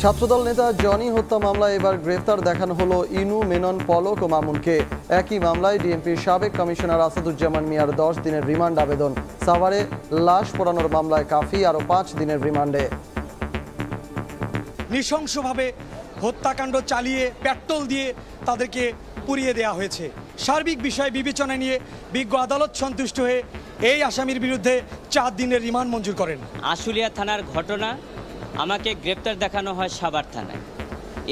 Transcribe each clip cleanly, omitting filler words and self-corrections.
ছাত্রদল নেতা জনি হত্যা মামলায় এবার গ্রেফতার দেখানো হলো ইনু, মেনন, পলক ও মামুনকে। একই মামলায় ডিএমপির সাবেক কমিশনার আসাদুজ্জামান মিয়ার 10 দিনের রিমান্ড আবেদন। সাভারে লাশ পোড়ানোর মামলায় কাফি আরও 5 দিনের রিমান্ডে। নৃশংসভাবে হত্যাকাণ্ড চালিয়ে পেট্রোল দিয়ে তাদেরকে পুড়িয়ে দেওয়া হয়েছে। সার্বিক বিষয় বিবেচনা নিয়ে বিজ্ঞ আদালত সন্তুষ্ট হয়ে এই আসামির বিরুদ্ধে 4 দিনের রিমান্ড মঞ্জুর করেন। আশুলিয়া থানার ঘটনা, আমাকে গ্রেপ্তার দেখানো হয় সাভার থানায়।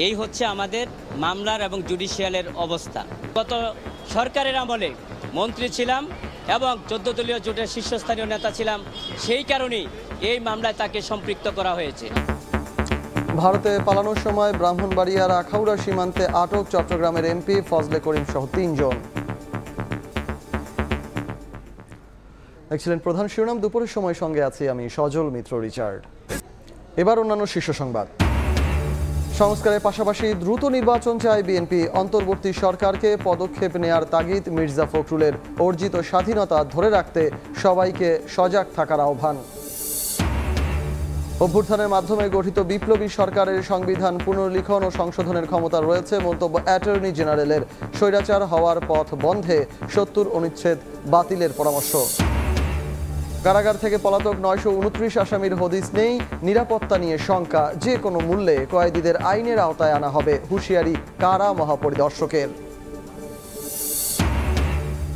এই হচ্ছে আমাদের মামলার এবং জুডিশিয়ালের অবস্থা। গত সরকারের আমলে মন্ত্রী ছিলাম এবং 14 দলীয় জোটের শীর্ষস্থানীয় নেতা ছিলাম, সেই কারণেই এই মামলায় তাকে সম্পৃক্ত করা হয়েছে। ভারতে পালানোর সময় ব্রাহ্মণবাড়িয়ার আখাউড়া সীমান্তে আটক চট্টগ্রামের এমপি ফজলে করিম সহ 3 জন। দেখছিলেন প্রধান শিরোনাম। দুপুরের সময় সঙ্গে আছি আমি সজল মিত্র রিচার্ড। এবার অন্যান্য শীর্ষ সংবাদ। সংস্কারের পাশাপাশি দ্রুত নির্বাচন চায় বিএনপি। অন্তর্বর্তী সরকারকে পদক্ষেপ নেয়ার তাগিদ মির্জা ফখরুলের। অর্জিত স্বাধীনতা ধরে রাখতে সবাইকে সজাগ থাকার আহ্বান। অভ্যুত্থানের মাধ্যমে গঠিত বিপ্লবী সরকারের সংবিধান পুনর্লিখন ও সংশোধনের ক্ষমতা রয়েছে, মন্তব্য অ্যাটর্নি জেনারেলের। স্বৈরাচার হওয়ার পথ বন্ধে 70 অনুচ্ছেদ বাতিলের পরামর্শ। কারাগার থেকে পলাতক 929 আসামির হদিস নেই, নিরাপত্তা নিয়ে শঙ্কা। যে কোনো মূল্যে কয়েদিদের আইনের আওতায় আনা হবে, হুঁশিয়ারি কারা মহাপরিদর্শকের।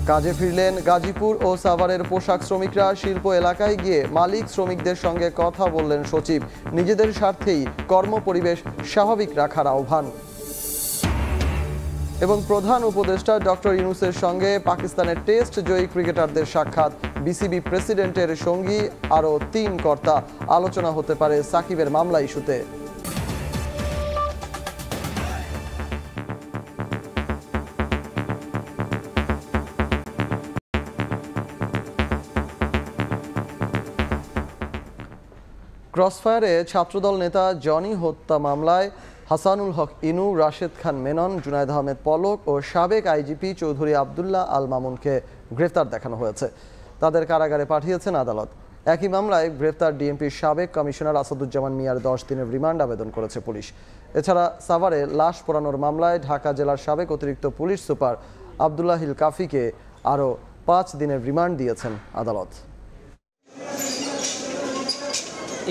কাজে ফিরলেন গাজীপুর ও সাভারের পোশাক শ্রমিকরা। শিল্প এলাকায় গিয়ে মালিক শ্রমিকদের সঙ্গে কথা বললেন সচিব। নিজেদের স্বার্থেই কর্মপরিবেশ স্বাভাবিক রাখার আহ্বান। এবং প্রধান উপদেষ্টা ডক্টর ইউনূসের সঙ্গে পাকিস্তানের টেস্ট জয়ী ক্রিকেটারদের সাক্ষাৎ। বিসিবি প্রেসিডেন্টের সঙ্গী আরও 3 কর্তা। আলোচনা হতে পারে সাকিবের মামলা ইস্যুতে। ক্রসফায়ারে ছাত্রদল নেতা জনি হত্যা মামলায় হাসানুল হক ইনু, রাশেদ খান মেনন, জুনায়েদ আহমেদ পলক ও সাবেক আইজিপি চৌধুরী আবদুল্লাহ আল মামুনকে গ্রেফতার দেখানো হয়েছে। তাদের কারাগারে পাঠিয়েছেন আদালত। একই মামলায় গ্রেফতার ডিএমপির সাবেক কমিশনার আসাদুজ্জামান মিয়ার 10 দিনের রিমান্ড আবেদন করেছে পুলিশ। এছাড়া সাভারে লাশ পোড়ানোর মামলায় ঢাকা জেলার সাবেক অতিরিক্ত পুলিশ সুপার আবদুল্লাহিল কাফিকে আরও 5 দিনের রিমান্ড দিয়েছেন আদালত।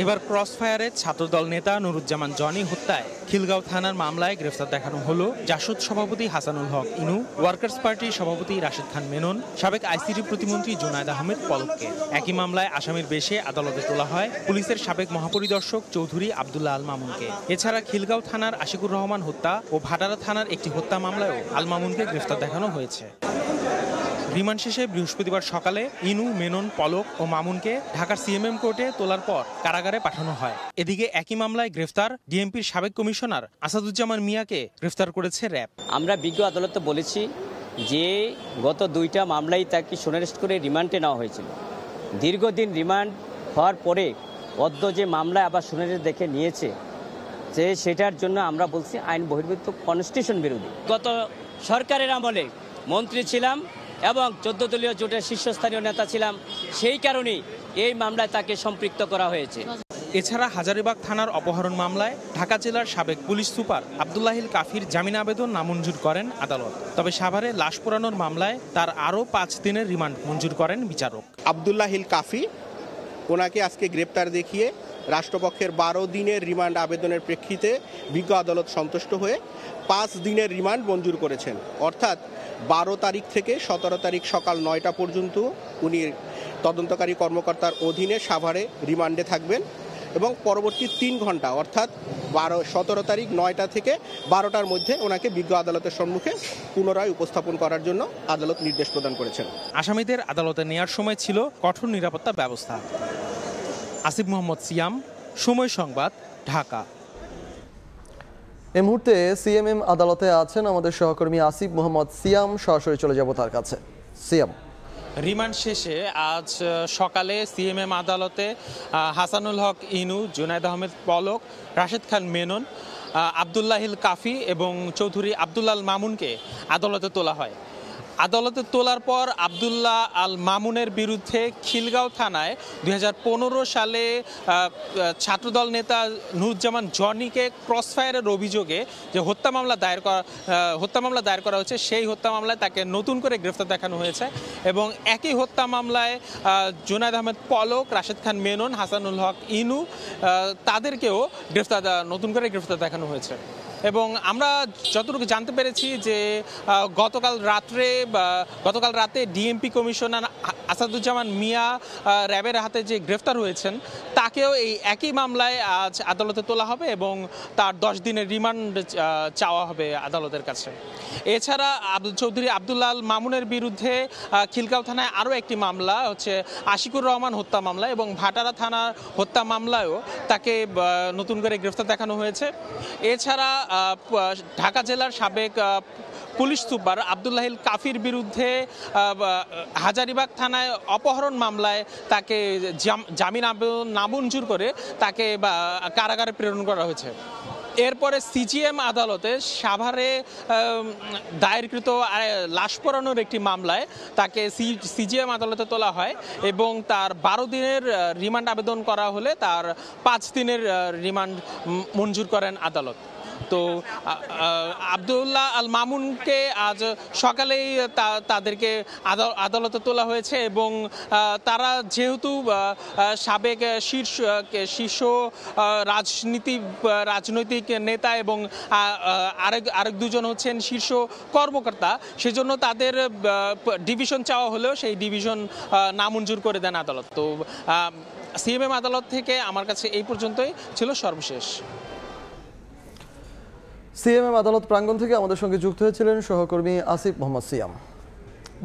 এবার ক্রসফায়ারে ছাত্রদল নেতা নুরুজ্জামান জনি হত্যায় খিলগাঁও থানার মামলায় গ্রেফতার দেখানো হলো জাসদ সভাপতি হাসানুল হক ইনু, ওয়ার্কার্স পার্টির সভাপতি রাশেদ খান মেনন, সাবেক আইসিটি প্রতিমন্ত্রী জুনায়েদ আহমেদ পলককে। একই মামলায় আসামির বেশে আদালতে তোলা হয় পুলিশের সাবেক মহাপরিদর্শক চৌধুরী আবদুল্লাহ আল মামুনকে। এছাড়া খিলগাঁও থানার আশিকুর রহমান হত্যা ও ভাটারা থানার একটি হত্যা মামলায়ও আল মামুনকে গ্রেফতার দেখানো হয়েছে। রিমান্ড শেষে বৃহস্পতিবার সকালে ইনু, মেনন, পলক ও মামুনকে ঢাকার সিএমএম কোর্টে তোলার পর কারাগারে পাঠানো হয়। এদিকে একই মামলায় গ্রেফতার ডিএমপির সাবেক কমিশনার আসাদুজ্জামান মিয়াকে গ্রেফতার করেছে র্যাব। আমরা বিজ্ঞ আদালতে বলেছি যে গত 2টা মামলায় তাকে সোনারেস্ট করে রিমান্ডে নেওয়া হয়েছিল। দীর্ঘদিন রিমান্ড হওয়ার পরে অদ্য যে মামলায় আবার সোনারেস্ট দেখে নিয়েছে, যে সেটার জন্য আমরা বলছি আইন বহির্ভূত, কনস্টিটিউশন বিরোধী। গত সরকারের আমলে মন্ত্রী ছিলাম এবং 14 দলীয় জোটের শীর্ষস্থানীয় নেতা ছিলাম, সেই কারণেই এই মামলায় তাকে সম্পৃক্ত করা হয়েছে। এছাড়া হাজারীবাগ থানার অপহরণ মামলায় ঢাকা জেলার সাবেক পুলিশ সুপার আবদুল্লাহিল কাফির জামিন আবেদন নামঞ্জুর করেন আদালত। তবে সাভারে লাশ পোড়ানোর মামলায় তার আরও 5 দিনের রিমান্ড মঞ্জুর করেন বিচারক। আবদুল্লাহিল কাফি ওনাকে আজকে গ্রেপ্তার দেখিয়ে রাষ্ট্রপক্ষের 12 দিনের রিমান্ড আবেদনের প্রেক্ষিতে বিজ্ঞ আদালত সন্তুষ্ট হয়ে 5 দিনের রিমান্ড মঞ্জুর করেছেন। অর্থাৎ 12 তারিখ থেকে 17 তারিখ সকাল 9টা পর্যন্ত উনি তদন্তকারী কর্মকর্তার অধীনে সাভারে রিমান্ডে থাকবেন এবং পরবর্তী 3 ঘন্টা অর্থাৎ 17 তারিখ 9টা থেকে 12টার মধ্যে ওনাকে বিজ্ঞ আদালতের সম্মুখে পুনরায় উপস্থাপন করার জন্য আদালত নির্দেশ প্রদান করেছেন। আসামিদের আদালতে নেওয়ার সময় ছিল কঠোর নিরাপত্তা ব্যবস্থা। আসিফ মোহাম্মদ সিয়াম, সময় সংবাদ, ঢাকা। এই মুহূর্তে সিএমএম আদালতে আছেন আমাদের সহকর্মী আসিফ মোহাম্মদ সিয়াম। সরাসরি চলে যাব তার কাছে। সিয়াম, রিমান্ড শেষে আজ সকালে সিএমএম আদালতে হাসানুল হক ইনু, জুনায়েদ আহমেদ পলক, রাশেদ খান মেনন, আবদুল্লাহিল কাফি এবং চৌধুরী আবদুল্লাহ আল মামুনকে আদালতে তোলা হয়। আদালতে তোলার পর আব্দুল্লাহ আল মামুনের বিরুদ্ধে খিলগাঁও থানায় 2015 সালে ছাত্রদল নেতা নুরুজ্জামান জনিকে ক্রসফায়ারের অভিযোগে যে হত্যা মামলা দায়ের করা হয়েছে, সেই হত্যা মামলায় তাকে নতুন করে গ্রেফতার দেখানো হয়েছে এবং একই হত্যা মামলায় জুনায়েদ আহমেদ পলক, রাশেদ খান মেনন, হাসানুল হক ইনু তাদেরকেও নতুন করে গ্রেফতার দেখানো হয়েছে। এবং আমরা যতটুকু জানতে পেরেছি যে গতকাল রাতে ডিএমপি কমিশনার আসাদুজ্জামান মিয়া র্যাবের হাতে যে গ্রেফতার হয়েছেন তাকেও এই একই মামলায় আজ আদালতে তোলা হবে এবং তার 10 দিনের রিমান্ড চাওয়া হবে আদালতের কাছে। এছাড়া চৌধুরী আব্দুল্লাহ আল মামুনের বিরুদ্ধে খিলগাঁও থানায় আরও একটি মামলা হচ্ছে আশিকুর রহমান হত্যা মামলা এবং ভাটারা থানার হত্যা মামলায়ও তাকে নতুন করে গ্রেফতার দেখানো হয়েছে। এছাড়া ঢাকা জেলার সাবেক পুলিশ সুপার আব্দুল্লাহিল কাফির বিরুদ্ধে হাজারীবাগ থানায় অপহরণ মামলায় তাকে জামিন নামঞ্জুর করে তাকে কারাগারে প্রেরণ করা হয়েছে। এরপরে সিজিএম আদালতে সাভারে দায়েরকৃত লাশ পোড়ানোর একটি মামলায় তাকে সিজিএম আদালতে তোলা হয় এবং তার 12 দিনের রিমান্ড আবেদন করা হলে তার 5 দিনের রিমান্ড মঞ্জুর করেন আদালত। তো আব্দুল্লাহ আল মামুনকে আজ সকালেই তাদেরকে আদালতে তোলা হয়েছে এবং তারা যেহেতু সাবেক শীর্ষ রাজনৈতিক নেতা এবং আরেক দুজন হচ্ছেন শীর্ষ কর্মকর্তা, সেজন্য তাদের ডিভিশন চাওয়া হলেও সেই ডিভিশন নামঞ্জুর করে দেন আদালত। তো সিএমএম আদালত থেকে আমার কাছে এই পর্যন্তই ছিল সর্বশেষ। সিএমএম আদালত প্রাঙ্গণ থেকে আমাদের সঙ্গে যুক্ত হয়েছিলেন সহকর্মী আসিফ মোহাম্মদ সিয়াম।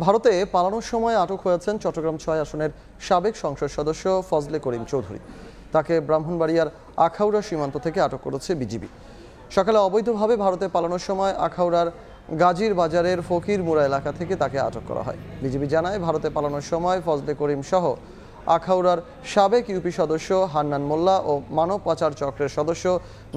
ভারতে পালানোর সময় আটক হয়েছেন চট্টগ্রাম 6 আসনের সাবেক সংসদ সদস্য ফজলে করিম চৌধুরী। তাকে ব্রাহ্মণবাড়িয়ার আখাউড়া সীমান্ত থেকে আটক করেছে বিজিবি। সকালে অবৈধভাবে ভারতে পালানোর সময় আখাউড়ার গাজীর বাজারের ফকির মুড়া এলাকা থেকে তাকে আটক করা হয়। বিজিবি জানায় ভারতে পালানোর সময় ফজলে করিম সহ আখাউড়ার সাবেক ইউপি সদস্য হান্নান মোল্লা ও মানব পাচার চক্রের সদস্য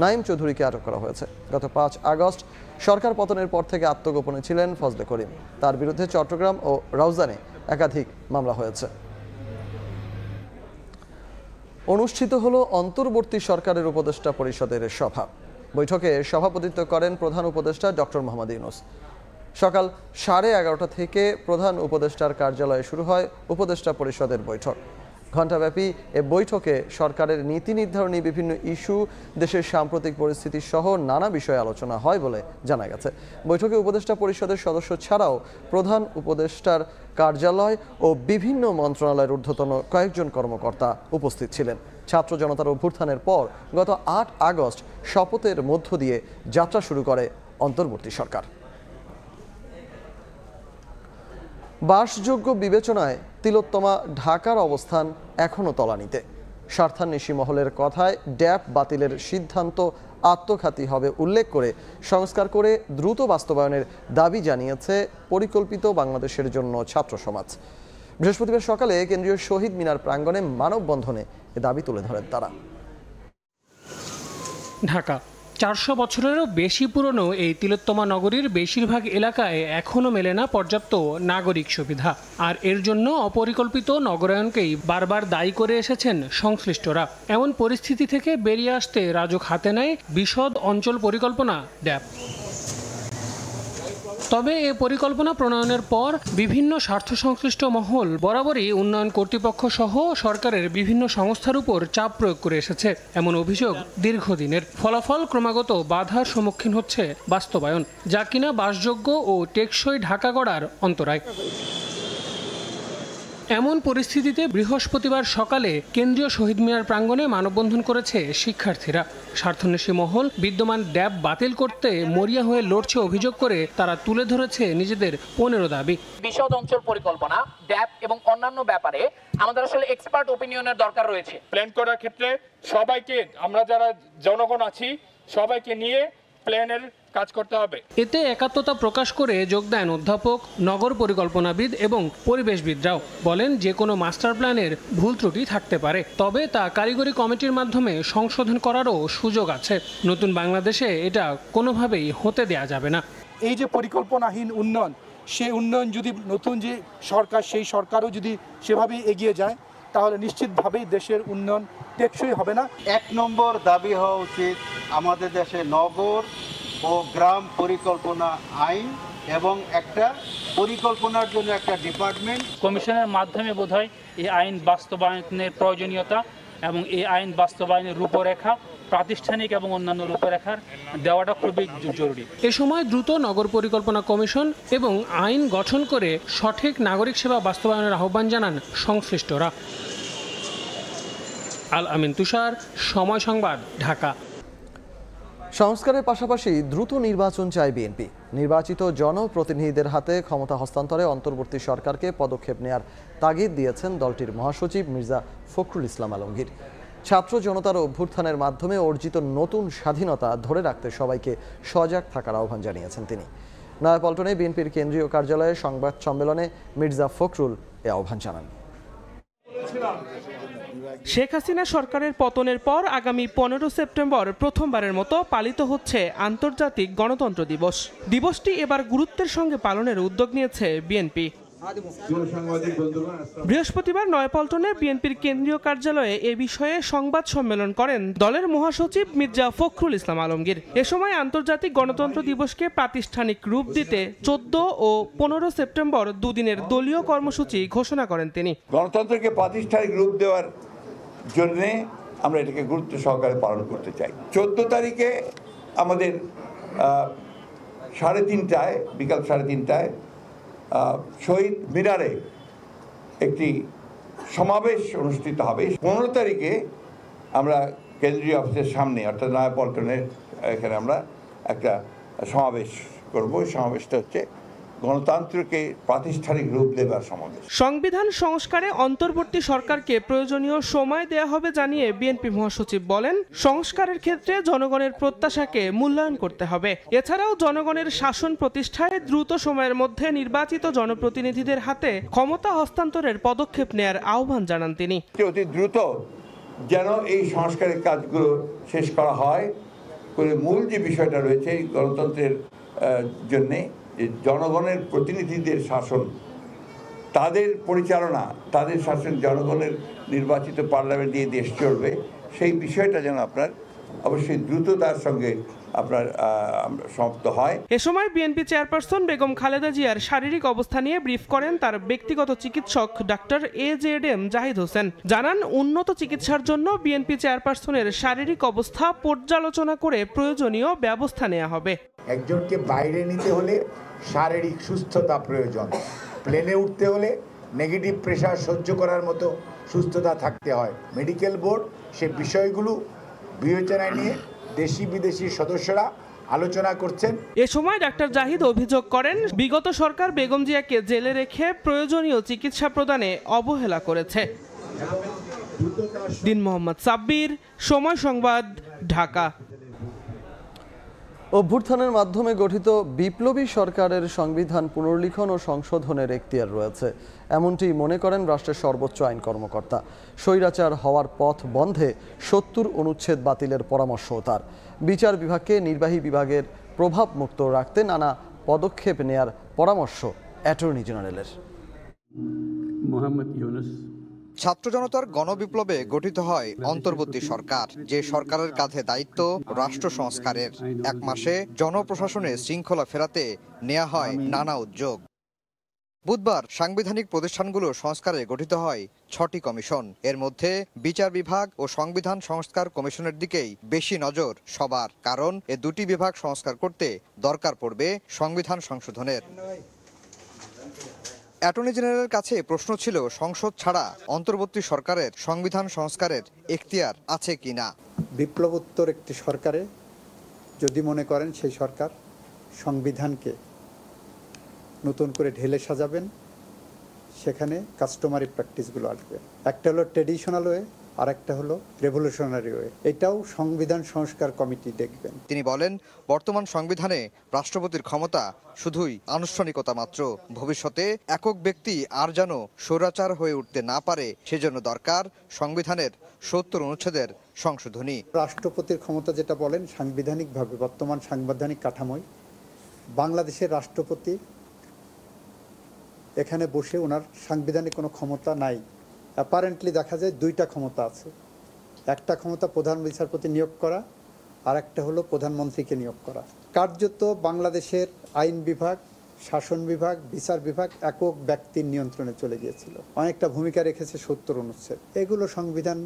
নাইম চৌধুরীকে আটক করা হয়েছে। গত 5 আগস্ট সরকার পতনের পর থেকে আত্মগোপনে ছিলেন ফজলে করিম। তার বিরুদ্ধে চট্টগ্রাম ও রাউজানে একাধিক মামলা হয়েছে। অনুষ্ঠিত হলো অন্তর্বর্তী সরকারের উপদেষ্টা পরিষদের সভা। বৈঠকে সভাপতিত্ব করেন প্রধান উপদেষ্টা ডক্টর মোহাম্মদ ইউনূস। সকাল 11:30 থেকে প্রধান উপদেষ্টার কার্যালয়ে শুরু হয় উপদেষ্টা পরিষদের বৈঠক। ঘণ্টাব্যাপী এ বৈঠকে সরকারের নীতি নির্ধারণী বিভিন্ন ইস্যু, দেশের সাম্প্রতিক পরিস্থিতি সহ নানা বিষয়ে আলোচনা হয় বলে জানা গেছে। বৈঠকে উপদেষ্টা পরিষদের সদস্য ছাড়াও প্রধান উপদেষ্টার কার্যালয় ও বিভিন্ন মন্ত্রণালয়ের ঊর্ধ্বতন কয়েকজন কর্মকর্তা উপস্থিত ছিলেন। ছাত্র জনতার অভ্যুত্থানের পর গত 8 আগস্ট শপথের মধ্য দিয়ে যাত্রা শুরু করে অন্তর্বর্তী সরকার। বাসযোগ্য বিবেচনায় তিলোত্তমা ঢাকার অবস্থান এখনও তলানিতে। স্বার্থান্বেষী মহলের কথায় ড্যাপ বাতিলের সিদ্ধান্ত আত্মঘাতী হবে উল্লেখ করে সংস্কার করে দ্রুত বাস্তবায়নের দাবি জানিয়েছে পরিকল্পিত বাংলাদেশের জন্য ছাত্র সমাজ। বৃহস্পতিবার সকালে কেন্দ্রীয় শহীদ মিনার প্রাঙ্গণে মানববন্ধনে এ দাবি তুলে ধরেন তারা। ঢাকা 400 বছরেরও বেশি পুরনো এই তিলোত্তমা নগরীর বেশিরভাগ এলাকায় এখনও মেলে না পর্যাপ্ত নাগরিক সুবিধা। আর এর জন্য অপরিকল্পিত নগরায়নকেই বারবার দায়ী করে এসেছেন সংশ্লিষ্টরা। এমন পরিস্থিতি থেকে বেরিয়ে আসতে রাজুক হাতে নেয় বিশদ অঞ্চল পরিকল্পনা ড্যাপ। তবে এ পরিকল্পনা প্রণয়নের পর বিভিন্ন স্বার্থ সংশ্লিষ্ট মহল বরাবরই উন্নয়ন কর্তৃপক্ষ সহ সরকারের বিভিন্ন সংস্থার উপর চাপ প্রয়োগ করে এসেছে। এমন অভিযোগ দীর্ঘদিনের। ফলাফল ক্রমাগত বাধার সম্মুখীন হচ্ছে বাস্তবায়ন, যা কিনা বাসযোগ্য ও টেকসই ঢাকা গড়ার অন্তরায়। এমন পরিস্থিতিতে বৃহস্পতিবার সকালে কেন্দ্রীয় শহীদ মিনার প্রাঙ্গণে মানববন্ধন করেছে শিক্ষার্থীরা। স্বার্থান্বেষী মহল বিদ্যমান ড্যাব বাতিল করতে মরিয়া হয়ে লড়ছে অভিযোগ করে তারা তুলে ধরেছে নিজেদের 15 দাবি। বিশদ অঞ্চল পরিকল্পনা, ড্যাব এবং অন্যান্য ব্যাপারে আমাদের আসলে এক্সপার্ট ওপিনিয়নের দরকার রয়েছে। প্ল্যান করার ক্ষেত্রে সবাইকে, আমরা যারা জনগণ আছি সবাইকে নিয়ে প্ল্যানের কাজ করতে হবে। এতে একাত্মতা প্রকাশ করে যোগ দেন অধ্যাপক, নগর পরিকল্পনাবিদ এবং পরিবেশবিদরাও। বলেন যে কোনো মাস্টার প্ল্যানের ভুল ত্রুটি থাকতে পারে, তবে তা কারিগরি কমিটির মাধ্যমে সংশোধন করারও সুযোগ আছে। নতুন বাংলাদেশে এটা কোনোভাবেই হতে দেয়া যাবে না। এই যে পরিকল্পনাহীন উন্নয়ন, সেই উন্নয়ন যদি নতুন যে সরকার সেই সরকারও যদি সেভাবেই এগিয়ে যায় তাহলে নিশ্চিতভাবেই দেশের উন্নয়ন টেকসই হবে না। 1 নম্বর দাবি হওয়া উচিত আমাদের দেশে নগর ও গ্রাম পরিকল্পনা আইন এবং একটা পরিকল্পনার জন্য একটা ডিপার্টমেন্ট। কমিশনের মাধ্যমে বোধহয় এই আইন বাস্তবায়নের প্রয়োজনীয়তা এবং এই আইন বাস্তবায়নের রূপরেখা প্রাতিষ্ঠানিক এবং অন্যান্য রূপরেখার দেওয়াটা খুবই জরুরি। এ সময় দ্রুত নগর পরিকল্পনা কমিশন এবং আইন গঠন করে সঠিক নাগরিক সেবা বাস্তবায়নের আহ্বান জানান সংশ্লিষ্টরা। আল আমিন তুষার, সময় সংবাদ, ঢাকা। সংস্কারের পাশাপাশি দ্রুত নির্বাচন চায় বিএনপি। নির্বাচিত জনপ্রতিনিধিদের হাতে ক্ষমতা হস্তান্তরে অন্তর্বর্তী সরকারকে পদক্ষেপ নেয়ার তাগিদ দিয়েছেন দলটির মহাসচিব মির্জা ফখরুল ইসলাম আলমগীর। ছাত্র জনতার অভ্যুত্থানের মাধ্যমে অর্জিত নতুন স্বাধীনতা ধরে রাখতে সবাইকে সজাগ থাকার আহ্বান জানিয়েছেন তিনি। নয়াপল্টনে বিএনপির কেন্দ্রীয় কার্যালয়ে সংবাদ সম্মেলনে মির্জা ফখরুল এ আহ্বান জানান। শেখ হাসিনা সরকারের পতনের পর আগামী 15 সেপ্টেম্বর প্রথমবারের মতো পালিত হচ্ছে আন্তর্জাতিক গণতন্ত্র দিবস। দিবসটি এবার গুরুত্বের সঙ্গে পালনের উদ্যোগ নিয়েছে বিএনপি। বৃহস্পতিবার নয়াপল্টনে বিএনপির কেন্দ্রীয় কার্যালয়ে এ বিষয়ে সংবাদ সম্মেলন করেন দলের মহাসচিব মির্জা ফখরুল ইসলাম আলমগীর। এ সময় আন্তর্জাতিক গণতন্ত্র দিবসকে প্রাতিষ্ঠানিক রূপ দিতে 14 ও 15 সেপ্টেম্বর দুদিনের দলীয় কর্মসূচি ঘোষণা করেন তিনি। গণতন্ত্রকে প্রাতিষ্ঠানিক রূপ দেওয়ার জন্য আমরা এটাকে গুরুত্ব সহকারে পালন করতে চাই। 14 তারিখে আমাদের 3:30টায় বিকাল 3:30টায় শহীদ মিনারে একটি সমাবেশ অনুষ্ঠিত হবে। 15 তারিখে আমরা কেন্দ্রীয় অফিসের সামনে অর্থাৎ নয়াপল্টনের এখানে আমরা একটা সমাবেশ করব। সমাবেশটা হচ্ছে গণতন্ত্রকে প্রাতিষ্ঠানিক রূপ দেওয়ার সমাবেশ। সংবিধান সংস্কারে অন্তর্বর্তী সরকারকে প্রয়োজনীয় সময় দেয়া হবে জানিয়ে বিএনপি মহাসচিব বলেন, সংস্কারের ক্ষেত্রে জনগণের প্রত্যাশাকে মূল্যায়ন করতে হবে। এছাড়াও জনগণের শাসন প্রতিষ্ঠায় দ্রুত সময়ের মধ্যে নির্বাচিত জনপ্রতিনিধিদের হাতে ক্ষমতা হস্তান্তরের পদক্ষেপ নেয়ার আহ্বান জানান তিনি। অতি দ্রুত যেন এই সংস্কারের কাজগুলো শেষ করা হয়। মূল যে বিষয়টা রয়েছে গণতন্ত্রের জন্যে জনগণের প্রতিনিধিদের শাসন, তাদের পরিচালনা, তাদের শাসন, জনগণের নির্বাচিত পার্লামেন্ট দিয়ে দেশ চলবে, সেই বিষয়টা যেন আপনার অবশ্যই দ্রুততার সঙ্গে আপনার সমাপ্ত হয়। এ সময় বিএনপি চেয়ারপারসন বেগম খালেদা জিয়ার শারীরিক অবস্থা নিয়ে ব্রিফ করেন তার ব্যক্তিগত চিকিৎসক ডাক্তার AJM জাহিদ হোসেন। জানান, উন্নত চিকিৎসার জন্য বিএনপি চেয়ারপারসনের শারীরিক অবস্থা পর্যালোচনা করে প্রয়োজনীয় ব্যবস্থা নেওয়া হবে। একজনকে বাইরে নিতে হলে শারীরিক সুস্থতা প্রয়োজন, প্লেনে উঠতে হলে নেগেটিভ প্রেশার সহ্য করার মতো সুস্থতা থাকতে হয়। মেডিকেল বোর্ড সে বিষয়গুলো বিবেচনায় নিয়ে দেশি বিদেশি সদস্যরা আলোচনা করছেন। এ সময় ডাক্তার জাহিদ অভিযোগ করেন, বিগত সরকার বেগম জিয়াকে জেলে রেখে প্রয়োজনীয় চিকিৎসা প্রদানে অবহেলা করেছে। দিন মোহাম্মদ সাব্বির, সময় সংবাদ, ঢাকা। অভ্যুত্থানের মাধ্যমে গঠিত বিপ্লবী সরকারের সংবিধান পুনর্লিখন ও সংশোধনের এখতিয়ার রয়েছে, এমনটি মনে করেন রাষ্ট্রের সর্বোচ্চ আইন কর্মকর্তা। স্বৈরাচার হওয়ার পথ বন্ধে 70 অনুচ্ছেদ বাতিলের পরামর্শও তার। বিচার বিভাগকে নির্বাহী বিভাগের প্রভাব মুক্ত রাখতে নানা পদক্ষেপ নেয়ার পরামর্শ অ্যাটর্নি জেনারেলের। ছাত্র জনতার গণবিপ্লবে গঠিত হয় অন্তর্বর্তী সরকার, যে সরকারের কাঁধে দায়িত্ব রাষ্ট্র সংস্কারের। 1 মাসে জনপ্রশাসনে শৃঙ্খলা ফেরাতে নেওয়া হয় নানা উদ্যোগ। বুধবার সাংবিধানিক প্রতিষ্ঠানগুলো সংস্কারে গঠিত হয় 6টি কমিশন। এর মধ্যে বিচার বিভাগ ও সংবিধান সংস্কার কমিশনের দিকেই বেশি নজর সবার, কারণ এ দুটি বিভাগ সংস্কার করতে দরকার পড়বে সংবিধান সংশোধনের। অ্যাটর্নি জেনারেলের কাছে প্রশ্ন ছিল, সংসদ ছাড়া অন্তর্বর্তী সরকারের সংবিধান সংস্কারের এখতিয়ার আছে কিনা। বিপ্লবোত্তর একটি সরকারে যদি মনে করেন সেই সরকার সংবিধানকে নতুন করে ঢেলে সাজাবেন, সেখানে কাস্টমারি প্র্যাকটিসগুলো আসবে। একটা হলো ট্রেডিশনাল ওয়ে, আর একটা হলো রেভলিউশনারি ওয়ে। এটাও সংবিধান সংস্কার কমিটি দেখবেন। তিনি বলেন, বর্তমান সংবিধানে রাষ্ট্রপতির ক্ষমতা শুধুই আনুষ্ঠানিকতা মাত্র। ভবিষ্যতে একক ব্যক্তি আর যেন স্বৈরাচার হয়ে উঠতে না পারে, সেজন্য দরকার সংবিধানের 70 অনুচ্ছেদের সংশোধনী। রাষ্ট্রপতির ক্ষমতা যেটা বলেন, সাংবিধানিকভাবে বর্তমান সাংবিধানিক কাঠামোয় বাংলাদেশের রাষ্ট্রপতি এখানে বসে ওনার সাংবিধানিক কোনো ক্ষমতা নাই। অ্যাপারেন্টলি দেখা যায় দুইটা ক্ষমতা আছে, একটা ক্ষমতা প্রধান বিচারপতি নিয়োগ করা, আর একটা হলো প্রধানমন্ত্রীকে নিয়োগ করা। কার্যত বাংলাদেশের আইন বিভাগ, শাসন বিভাগ, বিচার বিভাগ একক ব্যক্তির নিয়ন্ত্রণে চলে গিয়েছিল। অনেকটা ভূমিকা রেখেছে 70 অনুচ্ছেদ। এগুলো সংবিধান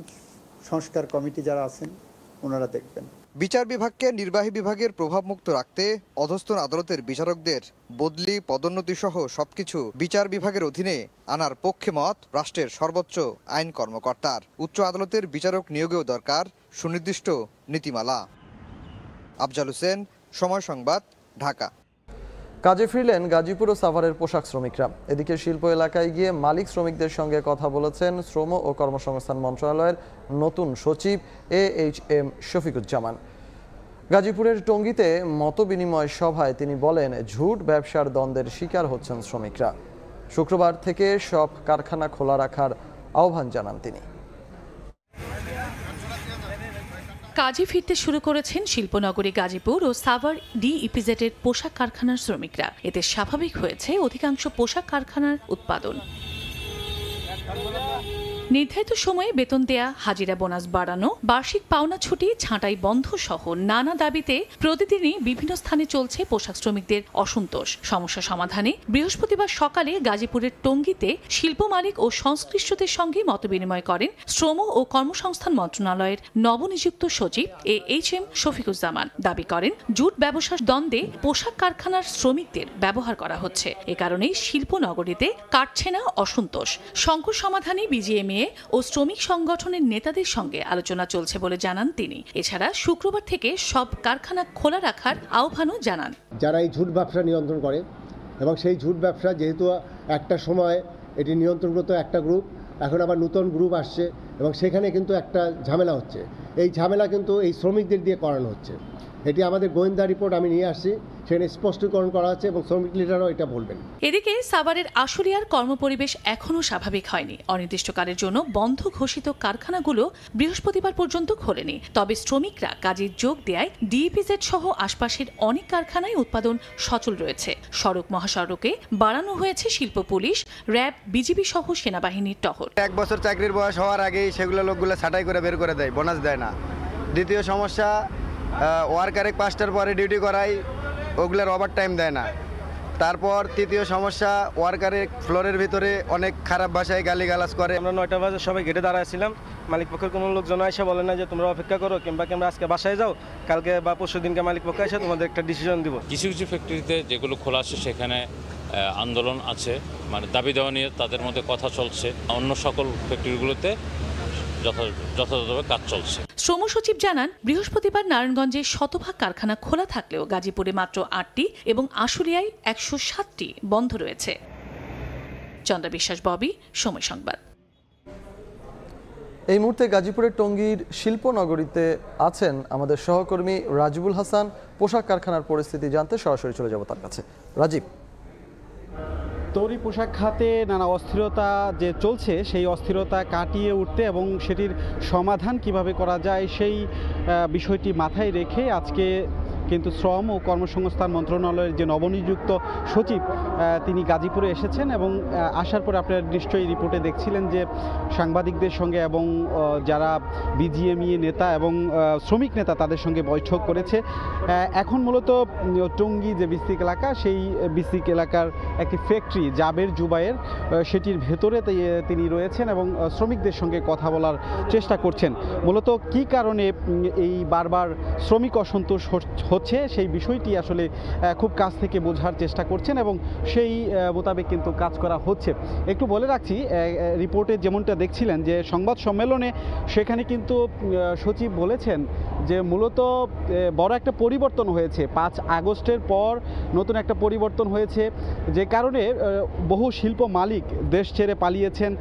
সংস্কার কমিটি যারা আছেন ওনারা দেখবেন। বিচার বিভাগকে নির্বাহী বিভাগের প্রভাবমুক্ত রাখতে অধস্তন আদালতের বিচারকদের বদলি, পদোন্নতি সহ সবকিছু বিচার বিভাগের অধীনে আনার পক্ষে মত রাষ্ট্রের সর্বোচ্চ আইন কর্মকর্তার। উচ্চ আদালতের বিচারক নিয়োগেও দরকার সুনির্দিষ্ট নীতিমালা। আফজাল হোসেন, সময় সংবাদ, ঢাকা। কাজে ফিরলেন গাজীপুর ও সাভারের পোশাক শ্রমিকরা। এদিকে শিল্প এলাকায় গিয়ে মালিক শ্রমিকদের সঙ্গে কথা বলেছেন শ্রম ও কর্মসংস্থান মন্ত্রণালয়ের নতুন সচিব AHM শফিকুজ্জামান। গাজীপুরের টঙ্গীতে মতবিনিময় সভায় তিনি বলেন, ঝুট ব্যবসার দ্বন্দ্বের শিকার হচ্ছেন শ্রমিকরা। শুক্রবার থেকে সব কারখানা খোলা রাখার আহ্বান জানান তিনি। কাজে ফিরতে শুরু করেছেন শিল্পনগরী গাজীপুর ও সাভার DEPZ-এর পোশাক কারখানার শ্রমিকরা। এতে স্বাভাবিক হয়েছে অধিকাংশ পোশাক কারখানার উৎপাদন। নির্ধারিত সময়ে বেতন দেয়া, হাজিরা বোনাস বাড়ানো, বার্ষিক পাওনা ছুটি, ছাঁটাই বন্ধ সহ নানা দাবিতে প্রতিদিনই বিভিন্ন স্থানে চলছে পোশাক শ্রমিকদের অসন্তোষ। সমস্যা সমাধানে বৃহস্পতিবার সকালে গাজীপুরের টঙ্গীতে শিল্প মালিক ও সংশ্লিষ্টদের সঙ্গে মতবিনিময় করেন শ্রম ও কর্মসংস্থান মন্ত্রণালয়ের নবনিযুক্ত সচিব AHM শফিকুজ্জামান। দাবি করেন, জুট ব্যবসার দ্বন্দ্বে পোশাক কারখানার শ্রমিকদের ব্যবহার করা হচ্ছে। এ কারণেই শিল্পনগরীতে কাটছে না অসন্তোষ। সংকট সমাধানে BGMA ও শ্রমিক সংগঠনের নেতাদের সঙ্গে আলোচনা চলছে বলে জানান তিনি। এছাড়া শুক্রবার থেকে সব কারখানা খোলা রাখার আহ্বানও জানান। যারা এই ঝুট ব্যবসা নিয়ন্ত্রণ করে এবং সেই ঝুট ব্যবসা যেহেতু একটা সময় এটি নিয়ন্ত্রণ করতো একটা গ্রুপ, এখন আবার নতুন গ্রুপ আসছে এবং সেখানে কিন্তু একটা ঝামেলা হচ্ছে। এই ঝামেলা কিন্তু এই শ্রমিকদের দিয়ে করানো হচ্ছে। এটি আমাদের গোয়েন্দা রিপোর্ট আমি নিয়ে আসছি, সেখানে স্পষ্টীকরণ করা হচ্ছে এবং শ্রমিক লিডারও এটা বলবেন। এদিকে সাভারের আশুলিয়ার কর্মপরিবেশ এখনও স্বাভাবিক হয়নি। অনির্দিষ্টকালের জন্য বন্ধ ঘোষিত কারখানাগুলো বৃহস্পতিবার পর্যন্ত খোলেনি। তবে শ্রমিকরা কাজে যোগ দেয় DEPZ সহ আশপাশের অনেক কারখানায় উৎপাদন সচল রয়েছে। সড়ক মহাসড়কে বাড়ানো হয়েছে শিল্প পুলিশ, র্যাব, BGB সহ সেনাবাহিনীর টহল। 1 বছর চাকরির বয়স হওয়ার আগেই সেগুলো লোকগুলো ছাঁটাই করে বের করে দেয়, বোনাস দেয় না। দ্বিতীয় সমস্যা, ওয়ার্কারে 5টার পরে ডিউটি করাই, ওগুলোর ওভার টাইম দেয় না। তারপর তৃতীয় সমস্যা, ওয়ার্কারের ফ্লোরের ভিতরে অনেক খারাপ ভাষায় গালিগালাজ করে। আমরা 9টা বাজে সবাই গেটে দাঁড়াইছিলাম, মালিক পক্ষের কোনো লোকজন এসে বলে না যে তোমরা অপেক্ষা করো কিংবা আজকে বাসায় যাও, কালকে বা পরশু দিনকে মালিক পক্ষ এসে তোমাদের একটা ডিসিশন দিব। কিছু কিছু ফ্যাক্টরিতে যেগুলো খোলা আছে সেখানে আন্দোলন আছে, মানে দাবি দেওয়া নিয়ে তাদের মধ্যে কথা চলছে। অন্য সকল ফ্যাক্টরিগুলোতে যথাযথভাবে কাজ চলছে। শ্রম সচিব জানান, বৃহস্পতিবার নারায়ণগঞ্জে শতভাগ কারখানা খোলা থাকলেও গাজীপুরে মাত্র 8টি এবং আশুলিয়ায় 107টি বন্ধ রয়েছে। চন্দ্রা বিশ্বাস, ববি, সময় সংবাদ। এই মুহূর্তে গাজীপুরের টঙ্গীর শিল্পনগরীতে আছেন আমাদের সহকর্মী রাজিবুল হাসান। পোশাক কারখানার পরিস্থিতি জানতে সরাসরি চলে যাব তার কাছে। রাজীব, তৈরি পোশাক খাতে নানা অস্থিরতা যে চলছে, সেই অস্থিরতা কাটিয়ে উঠতে এবং সেটির সমাধান কিভাবে করা যায় সেই বিষয়টি মাথায় রেখে আজকে কিন্তু শ্রম ও কর্মসংস্থান মন্ত্রণালয়ের যে নবনিযুক্ত সচিব তিনি গাজীপুরে এসেছেন এবং আসার পরে আপনারা নিশ্চয়ই রিপোর্টে দেখছিলেন যে সাংবাদিকদের সঙ্গে এবং যারা BGMA নেতা এবং শ্রমিক নেতা তাদের সঙ্গে বৈঠক করেছে। এখন মূলত টঙ্গী যে বিস্তিক এলাকা, সেই বিস্তিক এলাকার একটি ফ্যাক্টরি জাবের জুবাইয়ের, সেটির ভেতরে তিনি রয়েছেন এবং শ্রমিকদের সঙ্গে কথা বলার চেষ্টা করছেন। মূলত কী কারণে এই বারবার শ্রমিক অসন্তোষ হচ্ছে সেই বিষয়টি আসলে খুব কাছ থেকে বোঝার চেষ্টা করছেন এবং সেই মোতাবেক কিন্তু কাজ করা হচ্ছে। একটু বলে রাখছি, রিপোর্টে যেমনটা দেখছিলেন যে সংবাদ সম্মেলনে, সেখানে কিন্তু সচিব বলেছেন যে মূলত বড় একটা পরিবর্তন হয়েছে। 5 আগস্টের পর নতুন একটা পরিবর্তন হয়েছে, যে কারণে বহু শিল্প মালিক দেশ ছেড়ে পালিয়েছেন।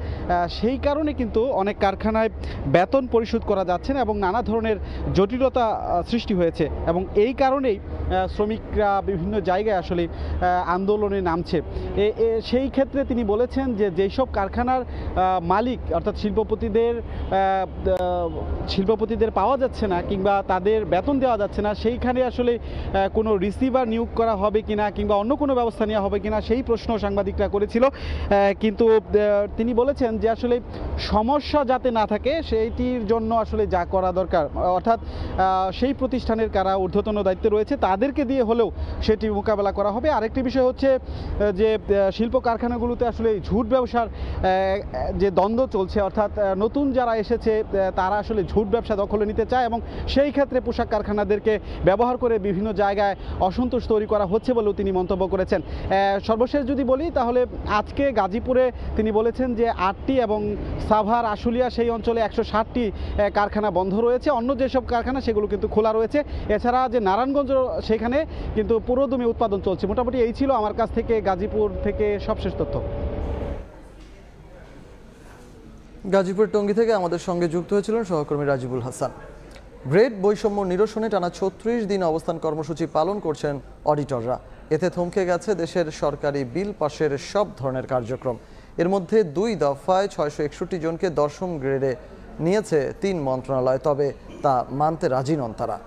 সেই কারণে কিন্তু অনেক কারখানায় বেতন পরিশোধ করা যাচ্ছে না এবং নানা ধরনের জটিলতা সৃষ্টি হয়েছে এবং এই কারণেই শ্রমিকরা বিভিন্ন জায়গায় আসলে আন্দোলনে নামছে। সেই ক্ষেত্রে তিনি বলেছেন যে যেসব কারখানার মালিক অর্থাৎ শিল্পপতিদের পাওয়া যাচ্ছে না কিংবা তাদের বেতন দেওয়া যাচ্ছে না, সেইখানে আসলে কোনো রিসিভার নিয়োগ করা হবে কিনা কিংবা অন্য কোনো ব্যবস্থা নেওয়া হবে কিনা সেই প্রশ্ন সাংবাদিকরা করেছিল। কিন্তু তিনি বলেছেন যে আসলে সমস্যা যাতে না থাকে সেইটির জন্য আসলে যা করা দরকার, অর্থাৎ সেই প্রতিষ্ঠানের কারা ঊর্ধ্বতন দায়িত্বে রয়েছে তাদেরকে দিয়ে হলেও সেটি মোকাবেলা করা হবে। আরেকটি বিষয় হচ্ছে যে শিল্প কারখানাগুলোতে আসলে ঝুট ব্যবসার যে দ্বন্দ্ব চলছে, অর্থাৎ নতুন যারা এসেছে তারা আসলে ঝুট ব্যবসা দখলে নিতে চায় এবং সেই ক্ষেত্রে পোশাক কারখানাদেরকে ব্যবহার করে বিভিন্ন জায়গায় অসন্তোষ তৈরি করা হচ্ছে বলেও তিনি মন্তব্য করেছেন। সর্বশেষ যদি বলি তাহলে আজকে গাজীপুরে তিনি বলেছেন যে 8টি এবং সাভার আশুলিয়া সেই অঞ্চলে 160টি কারখানা বন্ধ রয়েছে, অন্য যেসব কারখানা সেগুলো কিন্তু খোলা রয়েছে। এছাড়া যে নারায়ণগঞ্জ সেখানে কিন্তু পুরোদমে উৎপাদন চলছে। মোটামুটি এই ছিল আমার কাছ থেকে গাজীপুর থেকে সবশেষ তথ্য। গাজীপুর টঙ্গী থেকে আমাদের সঙ্গে যুক্ত হয়েছিলেন সহকর্মী রাজিবুল হাসান। গ্রেড বৈষম্য নিরসনে টানা 36 দিন অবস্থান কর্মসূচি পালন করছেন অডিটররা। এতে থমকে গেছে দেশের সরকারি বিল পাশের সব ধরনের কার্যক্রম। এর মধ্যে 2 দফায় 661 জনকে দশম গ্রেডে নিয়েছে 3 মন্ত্রণালয়, তবে তা মানতে রাজি নন তারা।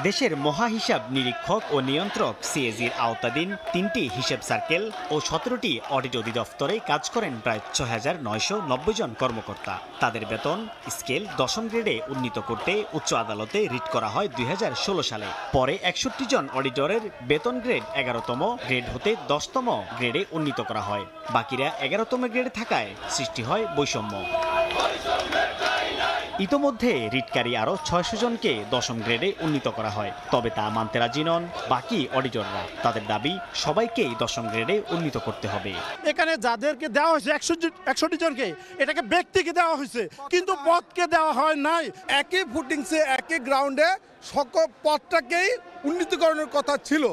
দেশের মহা হিসাব নিরীক্ষক ও নিয়ন্ত্রক সিএজির আওতাধীন 3টি হিসাব সার্কেল ও 17টি অডিট অধিদপ্তরে কাজ করেন প্রায় 6,990 জন কর্মকর্তা। তাদের বেতন স্কেল দশম গ্রেডে উন্নীত করতে উচ্চ আদালতে রিট করা হয় 2016 সালে। পরে 61 জন অডিটরের বেতন গ্রেড 11তম গ্রেড হতে 10তম গ্রেডে উন্নীত করা হয়। বাকিরা 11তম গ্রেডে থাকায় সৃষ্টি হয় বৈষম্য। ইতোমধ্যে রিটকারী আরও 600 জনকে দশম গ্রেডে উন্নীত করা হয়, তবে তা মানতে রাজি নন বাকি অডিটররা। তাদের দাবি সবাইকেই দশম গ্রেডে উন্নীত করতে হবে। এখানে যাদেরকে দেওয়া হয়েছে 161 জনকে, এটাকে ব্যক্তিকে দেওয়া হয়েছে কিন্তু পদকে দেওয়া হয় নাই। একই ফুটিংসে একই গ্রাউন্ডে সকল পদটাকেই উন্নীতকরণের কথা ছিল,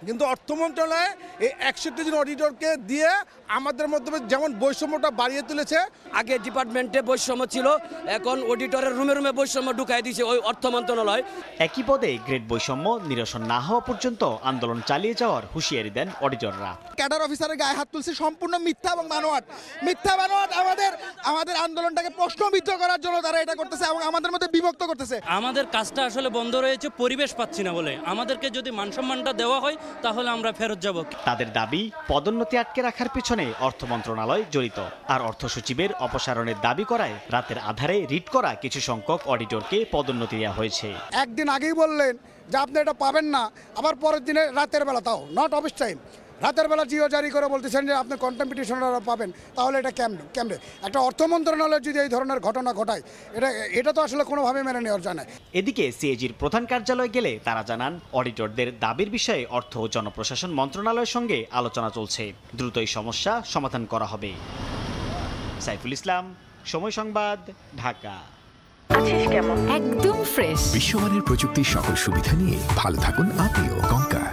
কিন্তু অর্থ মন্ত্রণালয় এই 61 জন অডিটরকে দিয়ে আমাদের মাধ্যমে যেমন বৈষম্যটা বাড়িয়ে তুলেছে। আগে ডিপার্টমেন্টে বৈষম্য ছিল, এখন অডিটরের রুমে রুমে বৈষম্য ঢুকাই দিয়েছে ওই অর্থ মন্ত্রণালয়। একই পদে গ্রেড বৈষম্য নিরসন না হওয়া পর্যন্ত আন্দোলন চালিয়ে যাওয়ার হুঁশিয়ারি দেন অডিটররা। ক্যাডার অফিসারের গায়ে হাত তুলছে সম্পূর্ণ মিথ্যা এবং বানোয়াট। আমাদের আন্দোলনটাকে প্রশ্নবিদ্ধ করার জন্য তারা এটা করতেছে এবং আমাদের মধ্যে বিভক্ত করতেছে। আমাদের কাজটা আসলে বন্ধ রয়েছে পরিবেশ পাচ্ছি না বলে। আমাদেরকে যদি মানসম্মানটা দেওয়া হয় তাহলে আমরা ফেরত যাব। তাদের দাবি পদোন্নতি আটকে রাখার পিছনে অর্থ মন্ত্রণালয় জড়িত, আর অর্থ সচিবের অপসারণের দাবি করায় রাতের আধারে রিট করা কিছু সংখ্যক অডিটরকে পদোন্নতি দেওয়া হয়েছে। একদিন আগেই বললেন যে আপনি এটা পাবেন না, আবার পরের দিনে রাতের বেলা, তাও নট অফিস টাইম, রাতের বেলা জিও জারি করে বলতেছেন যে আপনি কন্টেম্পিটিশনাররা পাবেন। তাহলে এটা কেমনে একটা অর্থ মন্ত্রণালয় যদি এই ধরনের ঘটনা ঘটায়, এটা তো আসলে কোনোভাবে মেনে নেওয়ার যায় না। এদিকে সিএজির প্রধান কার্যালয় গেলে তারা জানান অডিটরদের দাবির বিষয়ে অর্থ ও জনপ্রশাসন মন্ত্রণালয়ের সঙ্গে আলোচনা চলছে, দ্রুতই সমস্যা সমাধান করা হবে। সাইফুল ইসলাম, সময় সংবাদ, ঢাকা। একদম ফ্রেশ বিশ্বমানের প্রযুক্তির সকল সুবিধা নিয়ে ভালো থাকুন আপনিও। কঙ্কা।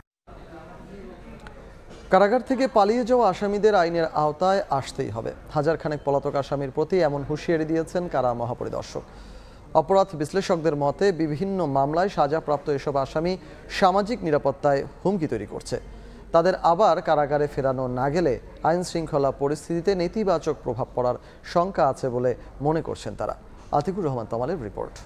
কারাগার থেকে পালিয়ে যাওয়া আসামিদের আইনের আওতায় আসতেই হবে। হাজারখানেক পলাতক আসামির প্রতি এমন হুঁশিয়ারি দিয়েছেন কারা মহাপরিদর্শক। অপরাধ বিশ্লেষকদের মতে বিভিন্ন মামলায় সাজাপ্রাপ্ত এসব আসামি সামাজিক নিরাপত্তায় হুমকি তৈরি করছে। তাদের আবার কারাগারে ফেরানো না গেলে আইন শৃঙ্খলা পরিস্থিতিতে নেতিবাচক প্রভাব পড়ার শঙ্কা আছে বলে মনে করছেন তারা। আতিকুর রহমান তমালের রিপোর্ট।